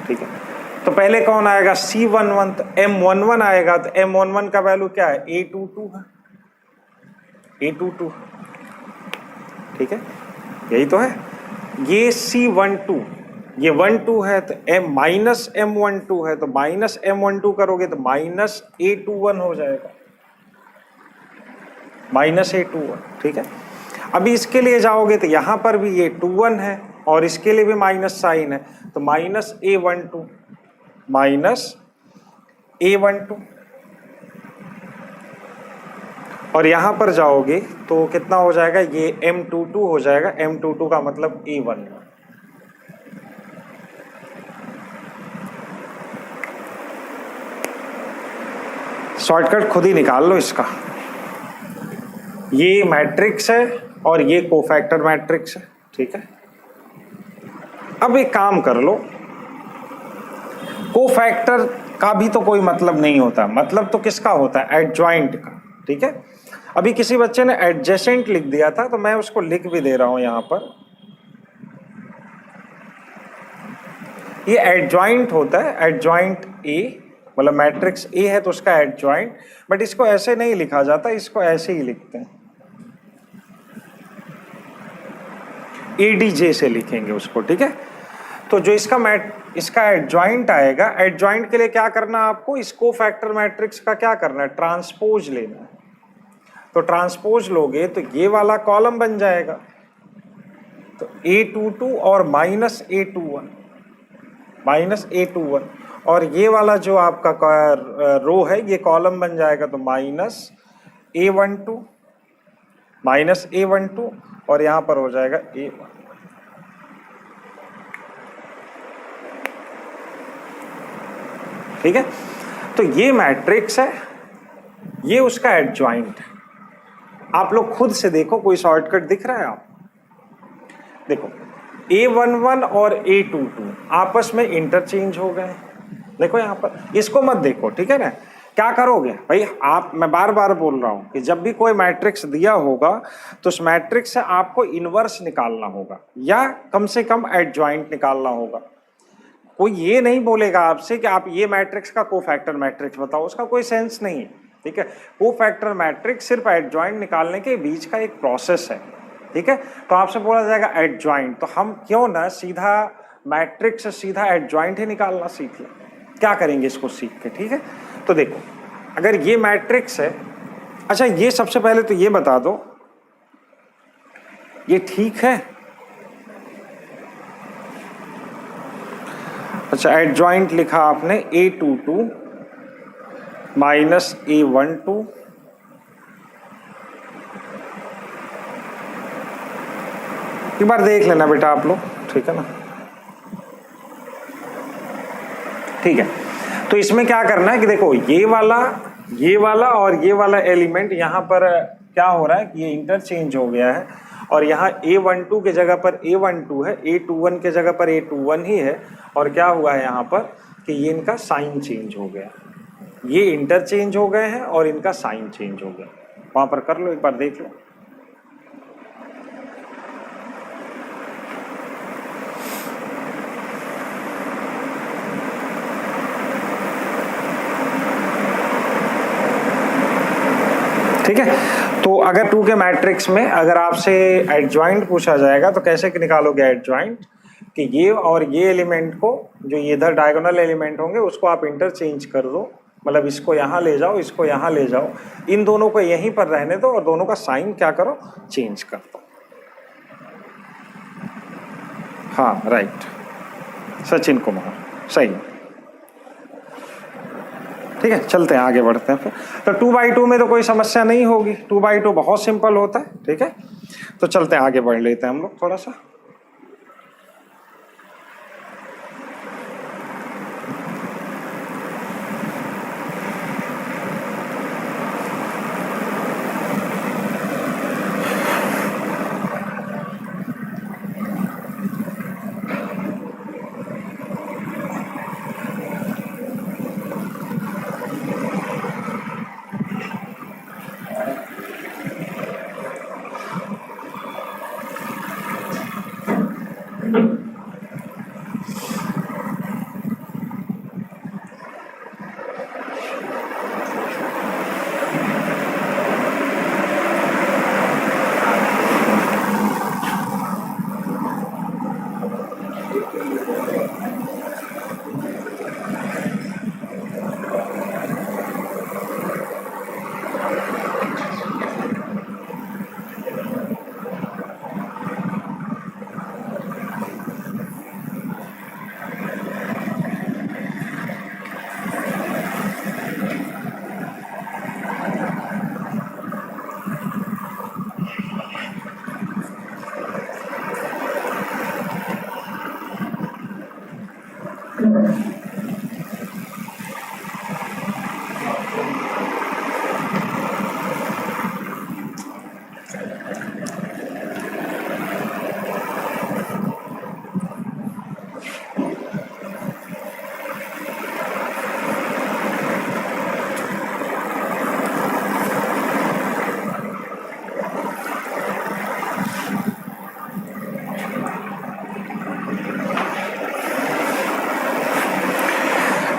ठीक है, तो पहले कौन आएगा C11, तो M11 आएगा, तो M11 का वैल्यू क्या है A22 है, A22। ठीक है, यही तो है। ये C12, ये 12 है, तो -M12 है, तो -M12 करोगे तो -A21 हो जाएगा, -A21। ठीक है, अभी इसके लिए जाओगे तो यहां पर भी ये 21 है और इसके लिए भी माइनस साइन है, तो -A12 -A12। और यहां पर जाओगे तो कितना हो जाएगा, ये M22 हो जाएगा, M22 का मतलब A11। शॉर्टकट खुद ही निकाल लो इसका। ये मैट्रिक्स है और ये कोफैक्टर मैट्रिक्स है। ठीक है, अब एक काम कर लो, कोफैक्टर का भी तो कोई मतलब नहीं होता, मतलब तो किसका होता है, एडजॉइंट का। ठीक है, अभी किसी बच्चे ने एडजेसेंट लिख दिया था, तो मैं उसको लिख भी दे रहा हूं यहां पर। ये एडजॉइंट होता है, एडजॉइंट ए, मतलब मैट्रिक्स ए है तो उसका एडजॉइंट, बट इसको ऐसे नहीं लिखा जाता, इसको ऐसे ही लिखते हैं, ADJ से लिखेंगे उसको। ठीक है, तो जो इसका एडजॉइंट आएगा, एडजॉइंट के लिए क्या करना है आपको, इस कोफैक्टर मैट्रिक्स का क्या करना है, ट्रांसपोज लेना है। तो ट्रांसपोज लोगे तो ये वाला कॉलम बन जाएगा, तो A22 और -A21, और ये वाला जो आपका रो है ये कॉलम बन जाएगा, तो -A12 और यहां पर हो जाएगा A1। ठीक है, तो ये मैट्रिक्स है, ये उसका एडजॉइंट है। आप लोग खुद से देखो, कोई शॉर्टकट दिख रहा है आप देखो, A11 और A22 आपस में इंटरचेंज हो गए। देखो यहाँ पर, इसको मत देखो। ठीक है ना, क्या करोगे भाई आप, मैं बार बार बोल रहा हूं कि जब भी कोई मैट्रिक्स दिया होगा तो उस मैट्रिक्स से आपको इनवर्स निकालना होगा या कम से कम एडजॉइंट निकालना होगा। कोई ये नहीं बोलेगा आपसे कि आप ये मैट्रिक्स का कोफैक्टर मैट्रिक्स बताओ, उसका कोई सेंस नहीं है। ठीक है, कोफैक्टर मैट्रिक्स सिर्फ एडजॉइंट निकालने के बीच का एक प्रोसेस है। ठीक है, तो आपसे बोला जाएगा एडजॉइंट, तो हम क्यों ना सीधा मैट्रिक्स से सीधा एडजॉइंट ही निकालना सीख लें। क्या करेंगे इसको सीख के। ठीक है, तो देखो अगर ये मैट्रिक्स है, अच्छा ये सबसे पहले तो ये बता दो ये ठीक है। अच्छा, एडजॉइंट लिखा आपने A22 -A12, एक बार देख लेना बेटा आप लोग। ठीक है ना, ठीक है, तो इसमें क्या करना है कि देखो ये वाला और ये वाला एलिमेंट यहाँ पर क्या हो रहा है कि ये इंटरचेंज हो गया है, और यहाँ A12 के जगह पर A12 है, A21 के जगह पर A21 ही है, और क्या हुआ है यहाँ पर कि ये इनका साइन चेंज हो गया, ये इंटरचेंज हो गए हैं और इनका साइन चेंज हो गया। वहां पर कर लो, एक बार देख लो। ठीक है, तो अगर 2 के मैट्रिक्स में अगर आपसे एडजॉइंट पूछा जाएगा तो कैसे निकालोगे एडजॉइंट, कि ये और ये एलिमेंट को, जो इधर डायगोनल एलिमेंट होंगे उसको आप इंटरचेंज कर दो, मतलब इसको यहाँ ले जाओ, इसको यहाँ ले जाओ, इन दोनों को यहीं पर रहने दो और दोनों का साइन क्या करो, चेंज कर दो। हाँ राइट, सचिन कुमार सही। ठीक है, चलते हैं आगे बढ़ते हैं फिर। तो 2/2 में तो कोई समस्या नहीं होगी, 2/2 बहुत सिंपल होता है। ठीक है, तो चलते हैं आगे बढ़ लेते हैं हम लोग थोड़ा सा।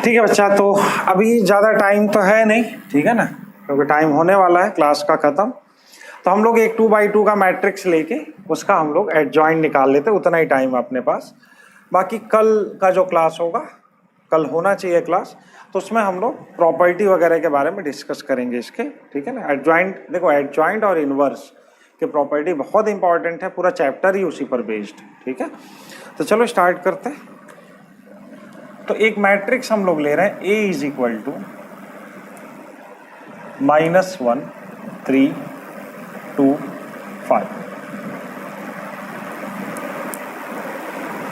ठीक है बच्चा, तो अभी ज़्यादा टाइम तो है नहीं, ठीक है ना, क्योंकि टाइम होने वाला है क्लास का ख़त्म। तो हम लोग एक 2x2 का मैट्रिक्स लेके उसका हम लोग एडजॉइंट निकाल लेते, उतना ही टाइम अपने पास। बाकी कल का जो क्लास होगा, कल होना चाहिए क्लास, तो उसमें हम लोग प्रॉपर्टी वगैरह के बारे में डिस्कस करेंगे इसके, ठीक है ना। एडजॉइंट, देखो एडजॉइंट और इनवर्स की प्रॉपर्टी बहुत इंपॉर्टेंट है, पूरा चैप्टर ही उसी पर बेस्ड, ठीक है। तो चलो स्टार्ट करते हैं। तो एक मैट्रिक्स हम लोग ले रहे हैं, A इज इक्वल टू -1 3 2 5,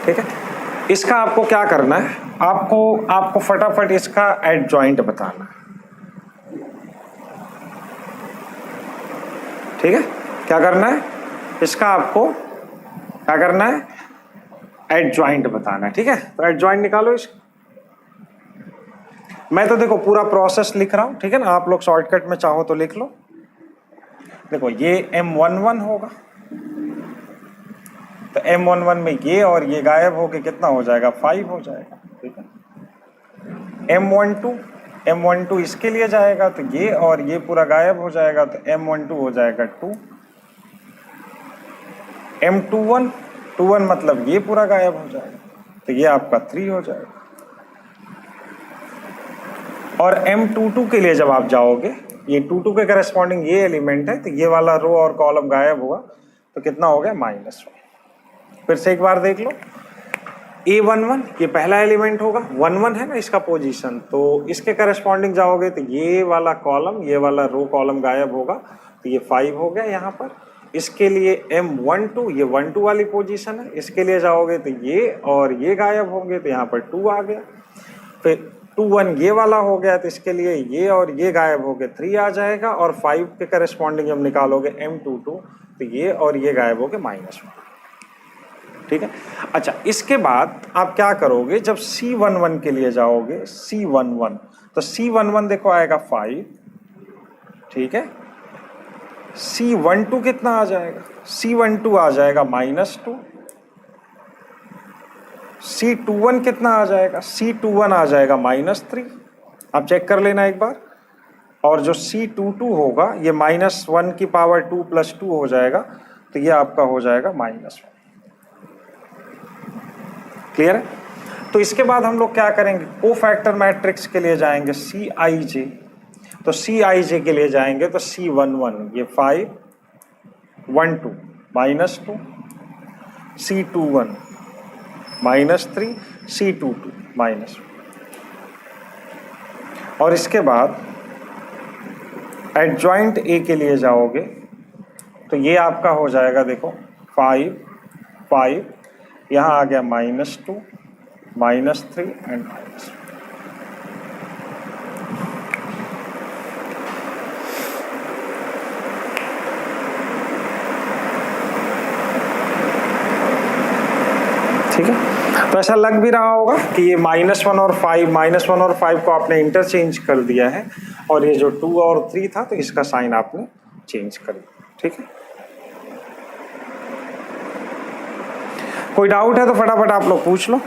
ठीक है। इसका आपको क्या करना है, आपको फटाफट इसका एडजॉइंट बताना है, ठीक है। क्या करना है, इसका आपको क्या करना है, एडजॉइंट बताना है, ठीक है। तो एडजॉइंट निकालो इसका। मैं तो देखो पूरा प्रोसेस लिख रहा हूं, ठीक है ना, आप लोग शॉर्टकट में चाहो तो लिख लो। देखो ये M11 होगा, तो M11 में ये और ये गायब होके कितना हो जाएगा, 5 हो जाएगा, ठीक है। M12 इसके लिए जाएगा, तो ये और ये पूरा गायब हो जाएगा, तो M12 हो जाएगा 2। M21 मतलब ये पूरा गायब हो जाएगा, तो ये आपका 3 हो जाएगा। और M22 के लिए जब आप जाओगे, ये 22 के करस्पॉन्डिंग ये एलिमेंट है, तो ये वाला रो और कॉलम गायब हुआ, तो कितना हो गया, -1। फिर से एक बार देख लो, A11 ये पहला एलिमेंट होगा, 11 है ना इसका पोजीशन, तो इसके करस्पॉन्डिंग जाओगे तो ये वाला कॉलम, ये वाला रो कॉलम गायब होगा, तो ये 5 हो गया यहाँ पर। इसके लिए M12 ये 12 वाली पोजीशन है, इसके लिए जाओगे तो ये और ये गायब होंगे, तो यहाँ पर 2 आ गया। फिर 21 ये वाला हो गया, तो इसके लिए ये और ये गायब हो गए, 3 आ जाएगा। और 5 के करस्पॉन्डिंग जब निकालोगे M22, तो ये और ये गायब हो गए, -1, ठीक है। अच्छा, इसके बाद आप क्या करोगे, जब C11 के लिए जाओगे, C11 तो C11 देखो आएगा 5, ठीक है। C12 कितना आ जाएगा, C12 आ जाएगा -2। C21 कितना आ जाएगा, C21 आ जाएगा -3। आप चेक कर लेना एक बार। और जो C22 होगा ये -1 की पावर 2 + 2 हो जाएगा, तो ये आपका हो जाएगा -1। क्लियर है। तो इसके बाद हम लोग क्या करेंगे, कोफैक्टर मैट्रिक्स के लिए जाएंगे, Cij। तो Cij के लिए जाएंगे तो C11 ये 5 1 2 -2, C21 -3, C22 -1। और इसके बाद एडजॉइंट A के लिए जाओगे, तो ये आपका हो जाएगा, देखो 5 5, यहाँ आ गया -2 -3 एंड -1। ठीक है। तो ऐसा लग भी रहा होगा कि ये -1 और 5 को आपने इंटरचेंज कर दिया है, और ये जो 2 और 3 था, तो इसका साइन आपने चेंज कर दिया, ठीक है। कोई डाउट है तो फटाफट आप लोग पूछ लो।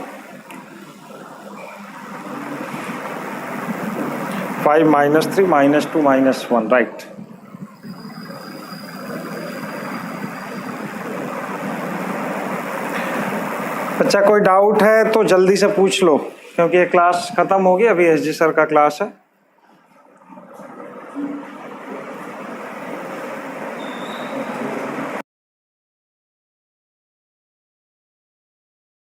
5 -3 -2 -1, राइट। अच्छा, कोई डाउट है तो जल्दी से पूछ लो, क्योंकि ये क्लास खत्म होगी, अभी SG सर का क्लास है।